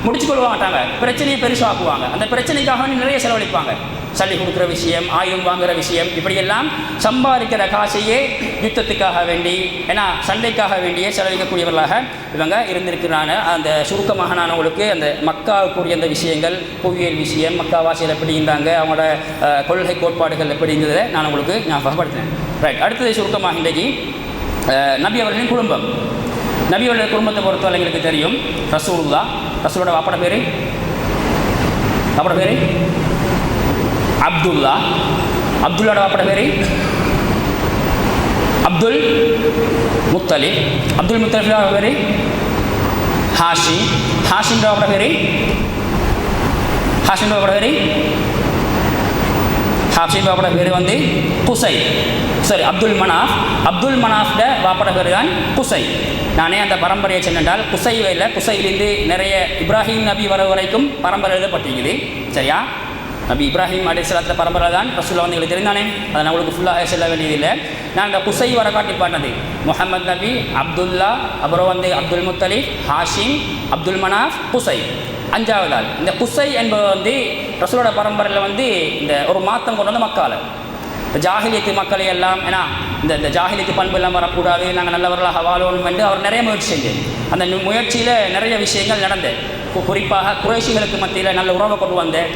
முடிச்சு கொள்ள மாட்டாங்க, பிரச்சனையை பெருசாக்குவாங்க. அந்த பிரச்சனைக்காக நிறைய செலவழிப்பாங்க. சளி கொடுக்குற விஷயம், ஆயுதம் வாங்குகிற விஷயம், இப்படியெல்லாம் சம்பாதிக்கிற காசையே யுத்தத்துக்காக வேண்டி ஏன்னா சண்டைக்காக வேண்டியே செலவழிக்கக்கூடியவர்களாக இவங்க இருந்திருக்கிறாங்க. அந்த சுருக்கமாக நான் உங்களுக்கு அந்த மக்காவுக்குரிய அந்த விஷயங்கள், புவியியல் விஷயம், மக்காவாசிகள் எப்படி இருந்தாங்க, அவங்களோட கொள்கை கோட்பாடுகள் எப்படி இருந்ததை நான் உங்களுக்கு ஞாபகப்படுத்தினேன். ரைட். அடுத்தது சுருக்கமாக இன்றைக்கு நபி அவர்களின் குடும்பம். நபி அவர்கள் குடும்பத்தை பொறுத்தவரை எங்களுக்கு தெரியும். ரசூலுல்லாஹ், ரசூலோட வாப்பட பேர் அப்துல்லா, அப்துல்லோட வாப்பட பேர் அப்துல் முத்தலிப், அப்துல் முத்தலிப் பேர் ஹாஷிம், ஹாஷிம் வாப்பட பேர் ஹாஷிம் வாப்பட பேர் வந்து குசை, சாரி அப்துல் மனாஃப். அப்துல் மனாஃப்ட வாப்பட பேர் தான் குசை. நானே அந்த பரம்பரையை சென்றால் குசையில் குசையிலிருந்து நிறைய இப்ராஹிம் நபி வர வரைக்கும் பரம்பரை எழுதப்பட்டிருக்குது. சரியா? நபி இப்ராஹிம் அலைஹிஸ்ஸலாத்து பரம்பரை தான் ரசூலுல்லாஹ் வந்து எங்களுக்கு தெரிந்தானே, அதை நான் உங்களுக்கு ஃபுல்லாக செல்ல வேண்டியதில்லை. நான் இந்த குசை வர காட்டி பாடினது முஹம்மது நபி, அப்துல்லா, அப்புறம் வந்து அப்துல் முத்தலிப், ஹாஷிம், அப்துல் மனாஃப், குசை. அஞ்சாவது ஆள் இந்த குசை என்பவர் வந்து ரசூலோட பரம்பரையில் வந்து இந்த ஒரு மாற்றம் கொண்டு வந்து மக்கால இந்த ஜாஹிலியத்து மக்களை எல்லாம் ஏன்னா இந்த ஜாஹிலியத்து பண்பு எல்லாம் வரக்கூடாது, நாங்கள் நல்லவர்களாக வாழணும் என்று அவர் நிறைய முயற்சி செஞ்சு அந்த முயற்சியில் நிறைய விஷயங்கள் நடந்தது. குறிப்பாக குறைஷிகளுக்கு மத்தியில் நல்ல உறவை கொண்டு வந்தேன்,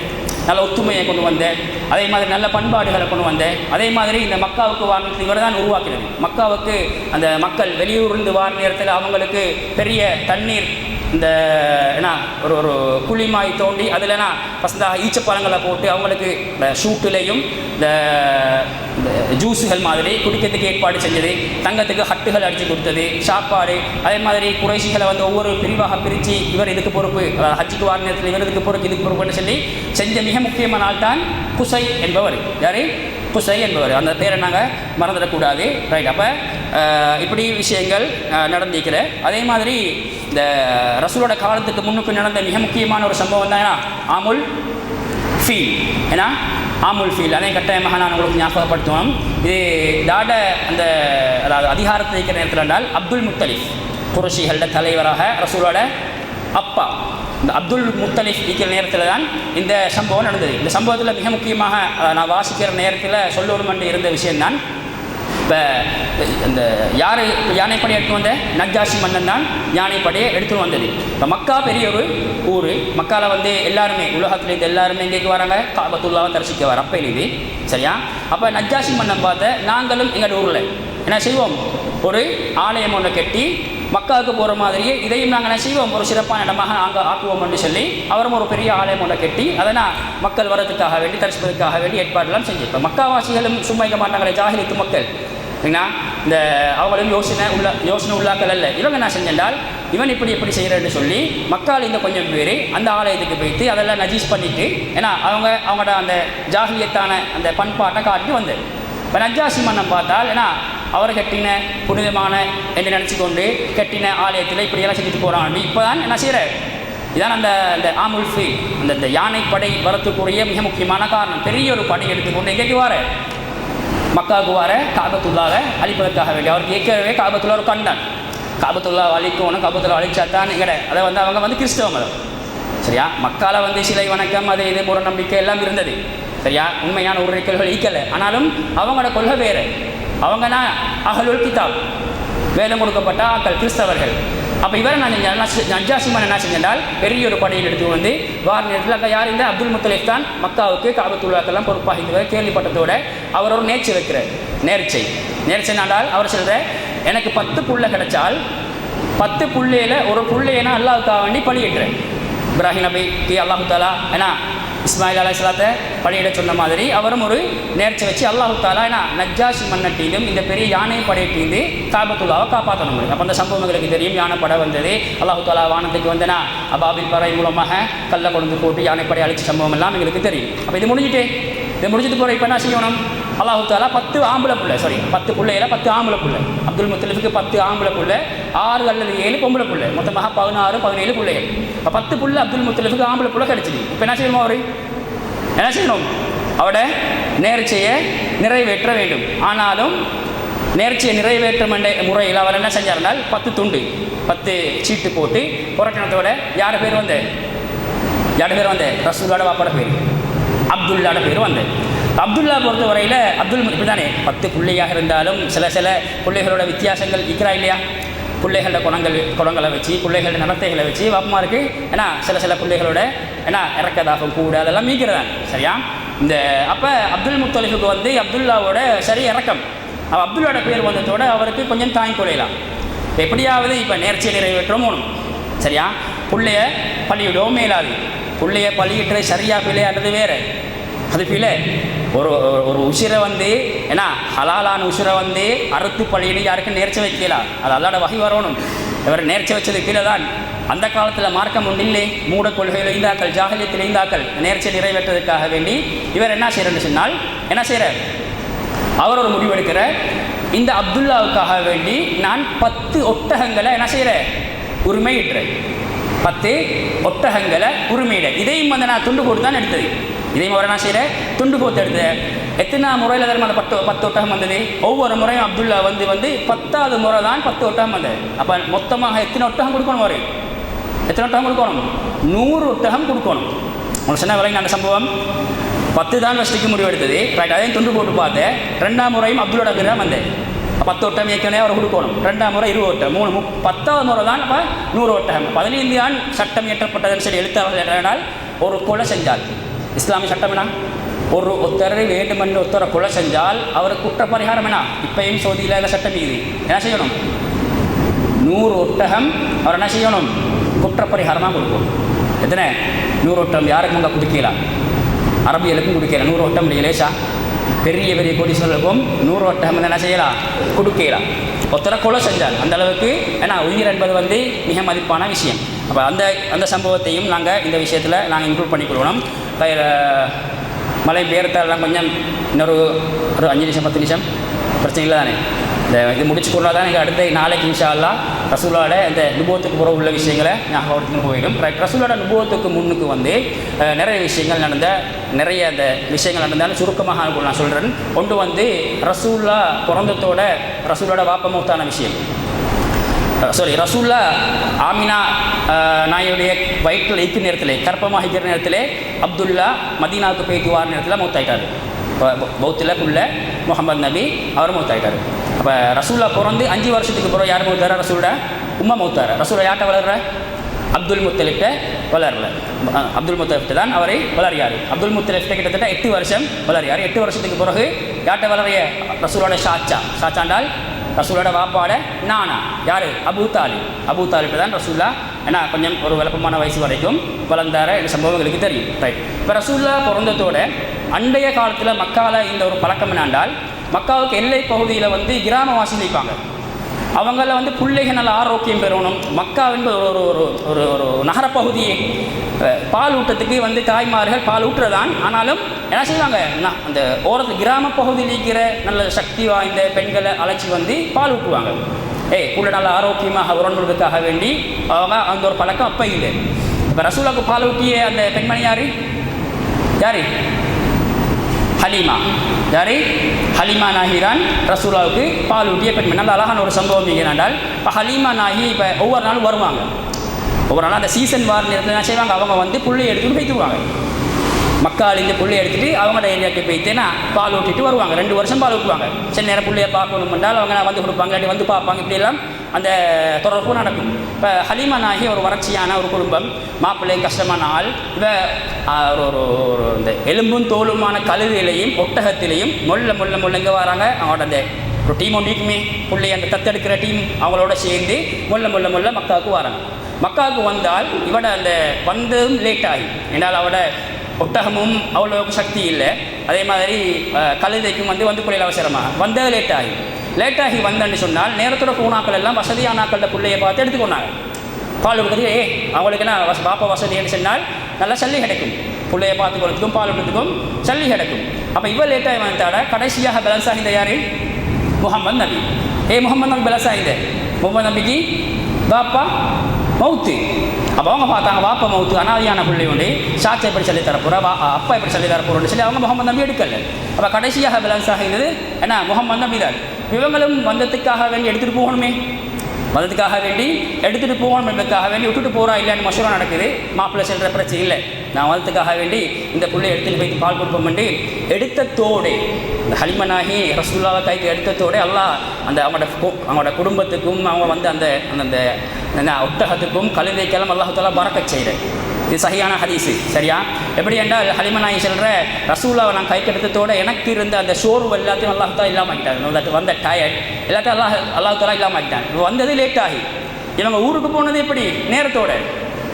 நல்ல ஒத்துமையை கொண்டு வந்தேன், அதே மாதிரி நல்ல பண்பாடுகளை கொண்டு வந்தேன். அதே மாதிரி இந்த மக்காவுக்கு வாழ்ந்து இவர் தான் உருவாக்கினது. மக்காவுக்கு அந்த மக்கள் வெளியூர்லேருந்து வார நேரத்தில் அவங்களுக்கு பெரிய தண்ணீர் இந்த ஏன்னா ஒரு குழிமாய் தோண்டி அதில்னா பசந்தாக ஈச்சப்பழங்களை போட்டு அவங்களுக்கு இந்த ஷூட்டுலேயும் இந்த ஜூஸுகள் மாதிரி குடிக்கிறதுக்கு ஏற்பாடு செஞ்சது, தங்கத்துக்கு ஹட்டுகள் அடித்து கொடுத்தது, சாப்பாடு. அதே மாதிரி குறைஷிகளை வந்து ஒவ்வொரு பிரிவாக பிரித்து இவர் இதுக்கு பொறுப்பு, ஹஜ்ஜுக்கு வார நேரத்தில் இவர் இதுக்கு பொறுப்பு, இதுக்கு பொறுப்புன்னு சொல்லி செஞ்ச மிக முக்கியமான ஆள் தான் குசை என்பவர். யார்? குசை என்பவர். அந்த பேரை நாங்கள் மறந்துடக்கூடாது. ரைட். அப்போ இப்படி விஷயங்கள் நடந்திருக்கிற. அதே மாதிரி இந்த ரசூலோட காலத்துக்கு முன்னுக்கு நடந்த மிக முக்கியமான ஒரு சம்பவம் தான் ஆமுல் ஃபீல். ஏன்னா ஆமுல் ஃபீல் அதே கட்டாயமாக நான் உங்களுக்கு ஞாபகப்படுத்துவோம். இது தாட அந்த அதாவது அதிகாரத்தை இருக்கிற நேரத்தில் என்றால் அப்துல் முத்தலிப் குறைஷிகளோட தலைவராக ரசூலோட அப்பா இந்த அப்துல் முத்தலிப் இருக்கிற நேரத்தில் தான் இந்த சம்பவம் நடந்தது. இந்த சம்பவத்தில் மிக முக்கியமாக நான் வாசிக்கிற நேரத்தில் சொல்லணுமென்று இருந்த விஷயம்தான் இப்போ இந்த யானைப்படை எடுத்து வந்த நஜ்ஜாஷி மன்னன் தான் யானைப்படையை எடுத்துகிட்டு வந்தது. இப்போ மக்கா பெரிய ஒரு ஊர். மக்காவில் வந்து எல்லாருமே உலகத்துலேருந்து எல்லாருமே எங்கேக்கு வராங்க, காபத்துல்லாவை தரிசிக்க வர அப்பையிலேருந்து. சரியா? அப்போ நஜ்ஜாஷி மன்னன் பார்த்த நாங்களும் எங்கள் ஊரில் என்ன செய்வோம், ஒரு ஆலயம் ஒன்று கட்டி மக்காவுக்கு போகிற மாதிரியே இதையும் நாங்கள் என்ன செய்வோம், ஒரு சிறப்பான இடமாக நாங்கள் ஆக்குவோம்னு சொல்லி அவரும் ஒரு பெரிய ஆலயம் ஒன்றை கட்டி அதனால் மக்கள் வரதுக்காக வேண்டி தரிசிப்பதற்காக வேண்டி ஏற்பாடுலாம் செஞ்சு. இப்போ மக்காவாசிகளும் சும்மா இருக்க மாட்டாங்களே, ஜாஹிலியத்து மக்கள் ஏன்னா இந்த அவங்களும் யோசனை உள்ளாக்கள் அல்ல. இவங்க என்ன செஞ்சால் இவன் இப்படி செய்கிறேன்னு சொல்லி மக்கள் இந்த கொஞ்சம் பேர் அந்த ஆலயத்துக்கு போய்த்து அதெல்லாம் நஜீஸ் பண்ணிவிட்டு ஏன்னா அவங்களோட அந்த ஜாஹிலியத்தான அந்த பண்பாட்டை காட்டிட்டு வந்தது. இப்போ நஜ்ஜாஷி மன்னன் பார்த்தால் ஏன்னா அவர் கட்டின புனிதமான என்று நினச்சி கொண்டு கட்டின ஆலயத்தில் இப்படியெல்லாம் செஞ்சுட்டு போகிறான். இப்போ தான் என்ன செய்கிறார், இதான் அந்த ஆமுல் ஃபீல் அந்த யானைப்படை வரத்துக்குரிய மிக முக்கியமான காரணம். பெரிய ஒரு படை எடுத்துக்கொண்டு எங்கேக்கு வார மக்காவுக்கு வார காபத்துல்லாவை அழிப்பதற்காக வேண்டி. அவருக்கு ஏற்கனவே காபத்துல்லா ஒரு கண்டன், காபத்துல்லா அழிக்கணும், காபத்துல்லா அழிச்சா தான் கிடையாது. அதை அவங்க கிறிஸ்தவங்க. சரியா? மக்கால சிலை வணக்கம் அது இது மூட நம்பிக்கை எல்லாம் இருந்தது. சரியா? உண்மையான உரைக்கல்கள் ஈக்கலை, ஆனாலும் அவங்களோட கொள்கை வேறு. அவங்கன்னா அஹ்லுல் கிதாப், வேதம் கொடுக்கப்பட்ட ஆக்கள், கிறிஸ்தவர்கள். அப்போ இவரை நான் நஜ்ஜாசி மன்னன் என்ன செஞ்சால் பெரிய ஒரு படையில் எடுத்து வந்து வார நேரத்தில் அங்கே யார் இந்த அப்துல் முத்தலிப் தான் மக்காவுக்கு காபத்துல்லாக்கெல்லாம் பொறுப்பாக இருந்தவர் கேள்விப்பட்டதோட அவர் ஒரு நேர்ச்சி வைக்கிறார். நேர்ச்சை நாடால் அவர் சொல்கிற எனக்கு 10 புள்ள கிடைச்சால் 10 புள்ளையில் ஒரு புள்ளையனா அல்லாஹ்வுக்காக வேண்டி பலியிடுறேன். இப்ராஹிம் நபிக்கு அல்லாஹு தாலா ஏன்னா இஸ்மாயில் அலைஹிஸ்ஸலாத்தை பலியிட சொன்ன மாதிரி அவரும் ஒரு நேர்ச்சி வச்சு அல்லாஹு தாலா ஏன்னா நஜ்ஜாசி மன்னட்டீந்தும் இந்த பெரிய யானை படையட்டீந்து காபத்துல்லாவை காப்பாற்ற முடியும். அப்போ அந்த சம்பவங்களுக்கு தெரியும். யானை படை வந்தது, அல்லாஹு தாலா வானத்துக்கு வந்தனா அபாபில் பறவை மூலமாக கல்லை கொண்டு போட்டு யானை படை அழிச்ச சம்பவம் எல்லாம் எங்களுக்கு தெரியும். அப்போ இது முடிஞ்சிட்டு போகிற இப்போ என்ன செய்யணும்? அல்லாஹு தாலா 10 ஆம்பளை பிள்ளை, 10 பிள்ளையில 10 ஆம்பளை பிள்ளை. அப்துல் முத்தலிஃபுக்கு 10 ஆம்பளை பிள்ளை, 6 அல்லது 7 பொம்பளை பிள்ளை, மொத்தமாக 16 17 பிள்ளைகள். இப்போ 10 பிள்ளை அப்துல் முத்தலிஃபுக்கு ஆம்பளை பிள்ளை கிடைச்சிது. இப்போ என்ன செய்யணும்? அவர் என்ன செய்யணும்? அவட நேர்ச்சியை நிறைவேற்ற வேண்டும். ஆனாலும் நேர்ச்சியை நிறைவேற்றும் முறையில் அவர் என்ன செஞ்சார்னால் 10 துண்டு 10 சீட்டு போட்டு புறக்கணத்தோட யார் பேர் வந்த ரசூலோட வாப்போட பேர் அப்துல்லாட பேர் வந்த. அப்துல்லா பொறுத்த வரையில் இப்படி தானே 10 பிள்ளையாக இருந்தாலும் சில பிள்ளைகளோட வித்தியாசங்கள் இருக்கிறா இல்லையா? பிள்ளைகளோட குணங்களை வச்சு பிள்ளைகளோட நடத்தைகளை வச்சு வாப்பமாருக்கு ஏன்னா சில பிள்ளைகளோட ஏன்னா இறக்கதாகும் கூட அதெல்லாம் மீக்கிறதான் சரியா? இந்த அப்போ அப்துல் முத்தலிஃபுக்கு வந்து அப்துல்லாவோட சரி இறக்கம். அப்துல்லாவோட பேர் வந்ததோட அவருக்கு கொஞ்சம் தாங்கி கொள்ளையலாம். இப்போ எப்படியாவது இப்போ நேர்ச்சியை நிறைவேற்றவும் போகணும் சரியா? பிள்ளைய பள்ளியிடவும் மேலாது. பிள்ளைய பள்ளியிட்டு சரியா பிள்ளையாடுறது வேறு, அது பிள்ளை ஒரு உசிரை வந்து ஏன்னா ஹலாலான உசிரை வந்து அறுத்து பள்ளியிட யாருக்கும் நேர்ச்சி வைக்கலாம். அது அல்லாட வகை வரணும். இவர் நேர்ச்சி வச்சது கீழே தான். அந்த காலத்தில் மார்க்கம் ஒன்றில்லை, மூட கொள்கையில் இருந்தாக்கள், ஜாஹிலியத்தில் இருந்தாக்கள். நேர்ச்சியை நிறைவேற்றுவதற்காக வேண்டி இவர் என்ன செய்யறன்னு சொன்னால் என்ன செய்கிறார்? அவர் ஒரு முடிவெடுக்கிற இந்த அப்துல்லாவுக்காக வேண்டி நான் 10 ஒட்டகங்களை என்ன செய்கிறேன்? உரிமையிடுறேன். 10 ஒட்டகங்களை உரிமையிட. இதையும் வந்து நான் துண்டு போட்டு தான் எடுத்தது. இதையும் அவர் என்ன செய்கிறேன்? துண்டு போட்டு எடுத்தேன். எத்தனை முறையில் தரும் அந்த 10 ஒட்டகம் வந்தது? ஒவ்வொரு முறையும் அப்துல்லா வந்து 10வது முறை தான் 10 ஒட்டகம் வந்தது. அப்போ மொத்தமாக எத்தனை ஒட்டகம் கொடுக்கணும்? எத்தனை ஒட்டகம் கொடுக்கணும்? 100 ஒட்டகம் கொடுக்கணும். உங்களுக்கு சொன்ன விலைங்க அந்த சம்பவம் 10 தான் ஃபஸ்ட்டுக்கு முடிவு எடுத்தது. ரைட், அதையும் துண்டு போட்டு பார்த்தேன். 2ஆம் முறையும் அப்துல்லோட பேர் தான் வந்தேன். 10 ஒட்டகம் ஏற்கனவே அவர் கொடுக்கணும். 2ஆம் முறை 20 ஒட்டகம், 10வது முறை தான் அப்போ 100 ஒட்டகம். 15 ஆண்டு சட்டம் இயற்றப்பட்டதுன்னு சொல்லி எழுத்தாளர்கள் ஒரு கொலை செஞ்சால் இஸ்லாமிய சட்டம் என்ன? ஒருத்தரை வேண்டுமென்று ஒருத்தரை கொலை செஞ்சால் அவருக்கு குற்ற பரிகாரம் என்ன? இப்பயும் சவுதியில் இல்லை சட்டம் இது என்ன செய்யணும்? 100 ஒட்டகம் அவர் என்ன செய்யணும்? குற்ற பரிகாரமாக கொடுக்கணும். எத்தனை? 100 ஒட்டகம். யாருக்கும் அங்கே கொடுக்கலாம்? அரபியலுக்கும் கொடுக்கலாம். 100 ஒட்டகம் லேசா பெரிய கோடீஸ்வரர்களுக்கும் 100 ஒட்டகம் என்ன செய்யலாம்? கொடுக்கலாம். ஒருத்தரை கொலை செஞ்சால் அந்த அளவுக்கு ஏன்னா உயிர் என்பது மிக மதிப்பான விஷயம். அப்போ அந்த சம்பவத்தையும் நாங்கள் இந்த விஷயத்தில் நாங்கள் இன்க்ளூட் பண்ணிக்கொள்ளணும். மழை பெயர்த்தாலாம் கொஞ்சம் இன்னொரு 5 நிமிஷம் 10 நிமிஷம் பிரச்சனை இல்லை தானே? இது முடிச்சுக்கொள்ளா தான் நீங்கள் அடுத்த நாளைக்கு இன்ஷா அல்லாஹ் ரசூலோட இந்த நுபுவத்துக்கு புற உள்ள விஷயங்களை ஞாபகப்படுத்தின்னு போயிடும். ரைட், ரசூலோட நுபுவத்துக்கு முன்னுக்கு நிறைய விஷயங்கள் நிறைய அந்த விஷயங்கள் நடந்தாலும் சுருக்கமாக நான் சொல்கிறேன். ஒன்று ரசூல்லா பிறந்தத்தோட ரசூலோட வாப்ப மௌத்தான விஷயம். ரசூல்லா ஆமினா நாயுடைய வயிற்றில் இருக்கிற நேரத்தில் கற்பமாக இருக்கிற நேரத்தில் அப்துல்லா மதீனாவுக்கு போயிட்டு வார நேரத்தில் மௌத்தாயிட்டார். பௌத்தில் உள்ள முகமது நபி அவர் மௌத்தாயிட்டார். அப்போ ரசூல்லா பிறந்து 5 வருஷத்துக்கு பிறகு யார் மௌத்தார? ரசூலோட உம்மா மௌத்தார. ரசூலா யார்கிட்ட வளர்ற? அப்துல் முத்தலிப்ட வளரல. அப்துல் முத்தலிப்ட தான் அவரை வளர்றாரு. அப்துல் முத்தலிப்ட கிட்டத்தட்ட 8 வருஷம் வளர்றாரு. 8 வருஷத்துக்கு பிறகு யார்கிட்ட வளரைய? ரசூலோட சாச்சாண்டால் ரசூலோட வாப்பாட நானா யார்? அபூ தாலிப் தான் ரசூல்லா ஏன்னா கொஞ்சம் ஒரு விளப்பமான வயசு வரைக்கும் வளர்ந்தார இந்த சம்பவங்களுக்கு தெரியும். ரைட், இப்போ ரசூல்லா பிறந்ததோட அண்டைய காலத்தில் மக்காவில் இந்த ஒரு பழக்கம் என்னாண்டால் மக்காவுக்கு எல்லை பகுதியில் கிராமவாசி நிற்பாங்க. அவங்கள பிள்ளைகள் நல்ல ஆரோக்கியம் பெறணும். மக்கா என்பது ஒரு நகரப்பகுதியே பால் ஊட்டத்துக்கு தாய்மார்கள் பால் ஊட்டுறதான். ஆனாலும் என்ன செய்வாங்க? அந்த ஓரத்து கிராம பகுதியில் இருக்கிற நல்ல சக்தி வாய்ந்த பெண்களை அழைச்சி பால் ஊட்டுவாங்க. புள்ள நல்ல ஆரோக்கியமாக உறங்குறதுக்காக வேண்டி அவங்க அந்த ஒரு பழக்கம் அப்போ இல்லை. இப்போ ரசூலாவுக்கு பால் ஊட்டிய அந்த பெண்மணி யாரு? ஹலீமா நாகி தான் ரசூலாவுக்கு பால் ஊட்டிய பெண்மணி. நல்ல அழகான ஒரு சம்பவம் என்னென்றால் இப்போ ஹலீமா நாகி இப்போ ஒவ்வொரு நாளும் வருவாங்க. ஒவ்வொரு நாளும் அந்த சீசன் வார நேரத்தில் என்ன செய்வாங்க? அவங்க புள்ளையை எடுத்துகிட்டு போய்த்துருவாங்க. மக்காலேருந்து புள்ளையை எடுத்துகிட்டு அவங்களோட ஏரியாவுக்கு போய்த்தேன்னா பால் ஊட்டிட்டு வருவாங்க. 2 வருஷம் பால் ஊட்டுவாங்க. சில நேரம் பிள்ளையை பார்க்கணுமென்றால் அவங்க வந்து கொடுப்பாங்க, இல்லாட்டி வந்து பார்ப்பாங்க. இப்படியெல்லாம் அந்த தொடர்பு நடக்கும். இப்போ ஹலீமா நாயகி ஒரு வறட்சியான ஒரு குடும்பம், மாப்பிள்ளையும் கஷ்டமான ஆள். இப்போ ஒரு இந்த எலும்பும் தோலுமான கழுவிலையும் ஒட்டகத்திலையும் முள்ளங்க வராங்க. அவங்களோட அந்த ஒரு டீம் ஒன்று இருக்குமே, பிள்ளை அந்த தத்தெடுக்கிற டீம், அவங்களோட சேர்ந்து முள்ள மக்காவுக்கு வராங்க. மக்காவுக்கு வந்தால் இவட அந்த வந்ததும் லேட் ஆகி, என்னால் அவட ஒட்டகமும் அவ்வளோக்கு சக்தி இல்லை. அதே மாதிரி கழுதைக்கும் வந்து பிள்ளைகள் அவசரமாக வந்தது லேட்டாகி வந்தேன்னு சொன்னால் நேரத்தோட பூனாக்கள் எல்லாம் வசதியானாக்கள பிள்ளையை பார்த்து எடுத்துக்கொண்டாங்க. பால் கொடுக்குறது அவங்களுக்கு என்ன பாப்பா வசதின்னு சொன்னால் நல்லா சல்லி கிடைக்கும், பிள்ளையை பார்த்துக்கிறதுக்கும் பால் விடுறதுக்கும் சல்லி கிடைக்கும். அப்போ இவ லேட்டாகி வந்தாட கடைசியாக பேலன்ஸ் ஆகிந்த யார்? முகமது நபி. முகமது நபி பேலன்ஸ் ஆகிந்த முகமது நபிக்கு பாப்பா மவுத்து. அப்போ அவங்க பார்த்தாங்க பாப்பா மவுத்து, அனாதியான பிள்ளை உண்டு, சாச்சை எப்படி சொல்லி தரப்போறா, அப்பா எப்படி சொல்லி தரப்போறோன்னு சொல்லி அவங்க முகமது நபி எடுக்கல. அப்போ கடைசியாக பேலன்ஸ் ஆகினது என்ன? முகமது நபி தான். இவங்களும் வந்ததுக்காக வேண்டி எடுத்துகிட்டு போகணுமே, வந்ததுக்காக வேண்டி எடுத்துகிட்டு போகணும் என்பதுக்காக வேண்டி விட்டுட்டு போகிறா இல்லைன்னு மசூரா நடக்குது. மாப்பிள்ளை செல்கிற பிரச்சனை இல்லை, நான் வந்ததுக்காக வேண்டி இந்த பிள்ளை எடுத்துகிட்டு போய் பால் கொடுப்போம் பண்ணி எடுத்தத்தோடு இந்த ஹலீமா நாயகி ரசூலுல்லாஹ் கைக்கு எடுத்தத்தோடு அல்லாஹ் அந்த அவங்களோட குடும்பத்துக்கும் அவங்க வந்து அந்த அந்த ஒட்டகத்துக்கும் கழுதைக்கெல்லாம் அல்லாஹ் தஆலா பரக்கத் செய்கிறேன். இது சஹியான ஹதீஸு. சரியா? எப்படி என்றால் ஹலீமா நாயகி சொல்கிற ரசூலுல்லாஹ் நான் கைக்கு எடுத்ததோடு எனக்கு இருந்த அந்த சோர்வு எல்லாத்தையும் அல்லாஹ் தஆலா இல்லாமல் ஆக்கிட்டாங்க. வந்த டயர்ட் எல்லாத்தையும் அல்லாஹ் தஆலா இல்லாமல் ஆக்கிட்டாங்க. வந்தது லேட் ஆகி இவங்க ஊருக்கு போனது எப்படி? நேரத்தோடு.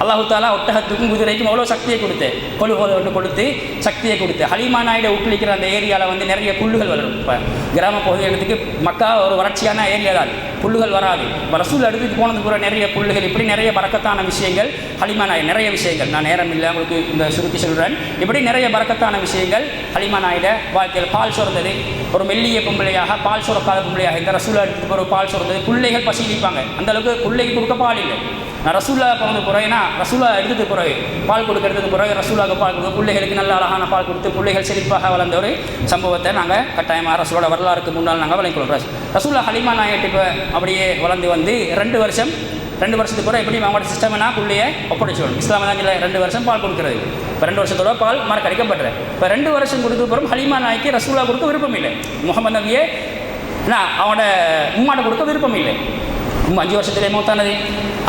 அல்லாஹு தாலா ஒட்டகத்துக்கும் குதிரைக்கும் அவ்வளோ சக்தியை கொடுத்து கொண்டு கொடுத்து சக்தியை கொடுத்து ஹலீமா நாயுட உட்லிக்கிற அந்த ஏரியாவில் வந்து நிறைய புல்லுகள் வளரும். இப்போ கிராம பகுதி இடத்துக்கு மக்கா ஒரு வறட்சியான ஏரியா தான், புல்லுகள் வராது. ரசூல் அடுத்துக்கு போனது கூட நிறைய புல்லுகள், இப்படி நிறைய பரக்கத்தான விஷயங்கள் ஹலீமா நாய், நிறைய விஷயங்கள் நான் நேரம் இல்லை உங்களுக்கு இந்த சுருக்கி சொல்கிறேன். இப்படி நிறைய பரக்கத்தான விஷயங்கள் ஹலீமா நாயுட வாழ்க்கையில். பால் சுரந்தது, ஒரு மெல்லிய பொம்பளையாக பால் சுரக்காத பொம்பளையாக இந்த ரசூல் அடுத்துக்கு ஒரு பால் சுரந்தது. பிள்ளைகள் பசிலிப்பாங்க, அந்தளவுக்கு பிள்ளைக்கு கொடுக்க பால் இல்லை. நான் ரசூல்லா பிறந்த பிறகுனா ரசூலா எடுத்தது பிறகு பால் கொடுக்கறதுக்கு பிறகு ரசூலாவுக்கு பால் கொடுத்து பிள்ளைகளுக்கு நல்ல அழகான பால் கொடுத்து பிள்ளைகள் செழிப்பாக வளர்ந்த ஒரு சம்பவத்தை நாங்கள் கட்டாயமாக ரசூலோட வரலாறுக்கு முன்னால் நாங்கள் விளங்கிக்கொள்கிறோம். ரசூலா ஹலீமா நாயகி இப்போ அப்படியே வளர்ந்து வந்து 2 வருஷத்துக்கு பிறகு எப்படி அவங்களோட சிஸ்டம்னா பிள்ளையை ஒப்படைச்சோம். இஸ்லாம தான் 2 வருஷம் பால் கொடுக்குறது. இப்போ 2 வருஷத்தோட பால் மறக்கடிக்கப்படுறது. இப்போ 2 வருஷம் கொடுத்த பிறகு ஹலீமா நாயகி ரசூலா கொடுக்க விருப்பம் இல்லை. முகமது நபியே அவனோட உம்மாட்ட கொடுக்க விருப்பம் இல்லை. 5 வருஷத்துலேயே மூத்தானது.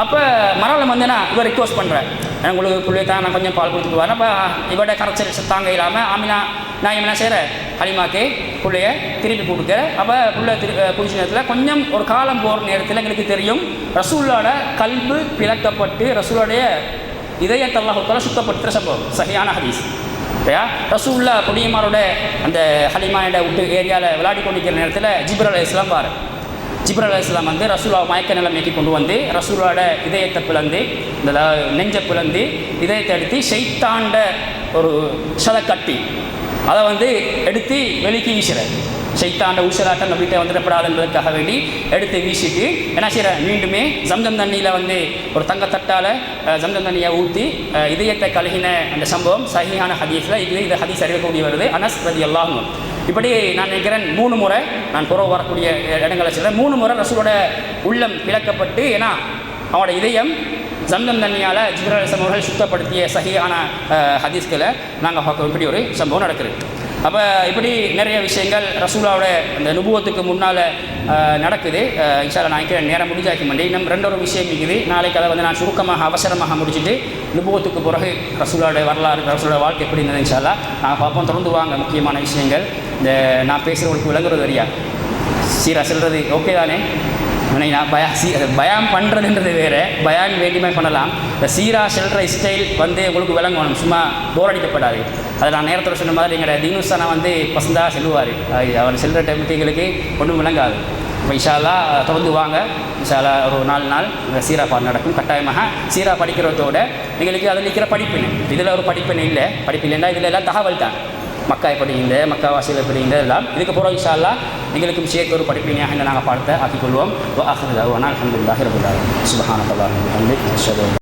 அப்போ மரவில் வந்தேன்னா இவன் ரிக்வஸ்ட் பண்ணுறேன், உங்களுக்கு பிள்ளைய தான் நான் கொஞ்சம் பால் கொடுத்துட்டு வரேன். அப்போ இவட கரைச்சல் தாங்க இல்லாமல் ஆமினா நான் என்ன செய்கிறேன், ஹலீமாக்கு பிள்ளைய திருப்பி கொடுக்க. அப்போ பிள்ளை குடிச்ச நேரத்தில் கொஞ்சம் ஒரு காலம் போகிற நேரத்தில் எங்களுக்கு தெரியும் ரசூலோட கல்பு பிளக்கப்பட்டு ரசூலோடைய இதயத்தை அல்லாஹ் தஆலா சுத்தப்படுத்துகிற சம்பவம். சஹியான ஹதீஸ். இல்லையா? ரசூலுல்லாஹ் பொடியமாரோட அந்த ஹலீமாவோட விட்டு ஏரியாவில் விளையாடி கொண்டிருக்கிற நேரத்தில் ஜிப்ரீல் அலைஹிஸ்ஸலாம் வாரு. ஜிப்ரீல் அலைஹிஸ்ஸலாம் வந்து ரசூலா மயக்க நிலைமைக்கு கொண்டு வந்து ரசூலோட இதயத்தை பிளந்து இந்த நெஞ்சை பிளந்து இதயத்தை எடுத்து ஷைத்தாண்ட ஒரு சதக்கட்டி அதை வந்து எடுத்து வெளிக்கு வீசுகிறேன். ஷைத்தாண்ட ஊசலாட்டம் நம்பிட்ட வந்துடப்படாது என்பதற்காக வேண்டி எடுத்து வீசிட்டு என்ன செய்கிறேன், மீண்டுமே ஜம்ஜம் தண்ணியில் வந்து ஒரு தங்கத்தட்டால் ஜம்ஜம் தண்ணியை ஊற்றி இதயத்தை கழுகின அந்த சம்பவம் சஹீஹான ஹதீஸில் இது ஹதீஸ் அறியக்கூடிய வருது. அனஸ் ரலியல்லாஹு அன்ஹு. இப்படி நான் நினைக்கிறேன் 3 முறை நான் புறவு வரக்கூடிய இடங்களை சொல்கிறேன். 3 முறை ரசூலோட உள்ளம் பிளக்கப்பட்டு ஏன்னா அவனோட இதயம் ஜம்ஜம் தண்ணியால் ஜிப்ரீல் அலைஹிஸ்ஸலாம் அவர்கள் சுத்தப்படுத்திய சஹீஹான ஹதீஸ்களை நாங்கள் பார்க்க இப்படி ஒரு சம்பவம் நடக்குது. அப்போ இப்படி நிறைய விஷயங்கள் ரசூலாவோட அந்த நுபுவத்துக்கு முன்னால் நடக்குது. இன்ஷா அல்லாஹ் நான் நினைக்கிறேன் நேரம் முடிஞ்சாக்கி மண்டி இன்னும் 2 விஷயம் இருக்குது. நாளைக்கு அதை வந்து நான் சுருக்கமாக அவசரமாக முடிச்சுட்டு நுபுவத்துக்கு பிறகு ரசூலோட வரலாறு ரசூலோட வாழ்க்கை எப்படி இருந்தது இன்ஷா அல்லாஹ் நாங்கள் பார்ப்போம். தொடர்ந்து வாங்க. முக்கியமான விஷயங்கள் இந்த நான் பேசுகிறவங்களுக்கு விளங்குறது வரியா சீரா செல்வது ஓகே தானே? நான் பயான் பண்ணுறதுன்றது வேறு, பயான் வேண்டியமே பண்ணலாம். இந்த சீரா செல்கிற ஸ்டைல் வந்து உங்களுக்கு விளங்கணும், சும்மா போர் அடிக்கப்படாது. அதை நான் நேரத்தில் சொன்ன மாதிரி எங்களோட தீனுஸ்தானா வந்து பசந்தாக செல்லுவார். அவர் செல்கிற டைமுக்கு எங்களுக்கு ஒன்றும் விளங்காது. இப்போ இன்ஷா அல்லாஹ் தொடர்ந்து வாங்க. இன்ஷா அல்லாஹ் ஒரு 4 நாள் சீரா பாடம் நடக்கும். கட்டாயமாக சீரா படிக்கிறதோட எங்களுக்கு அதில் இருக்கிற படிப்பினை, இதில் ஒரு படிப்பினை இல்லை. படிப்பு இல்லைன்னா இதில் எல்லாம் தகவல் தான். மக்கா எப்படி இந்த மக்கா வாசிகள் எப்படி இந்த எல்லாம் இதுக்கு போகிறோம். இன்ஷா அல்லாஹ் எங்களுக்கும் சேர்த்து ஒரு படிப்பினையாக இந்த நாங்கள் பாடத்தை ஆக்கிக்கொள்வோம். வ ஆஹிரு தஅவானா அல்ஹம்துலில்லாஹி ரப்பில் ஆலமீன். சுப்ஹானல்லாஹி வ பிஹம்திஹி அஷ்ஹது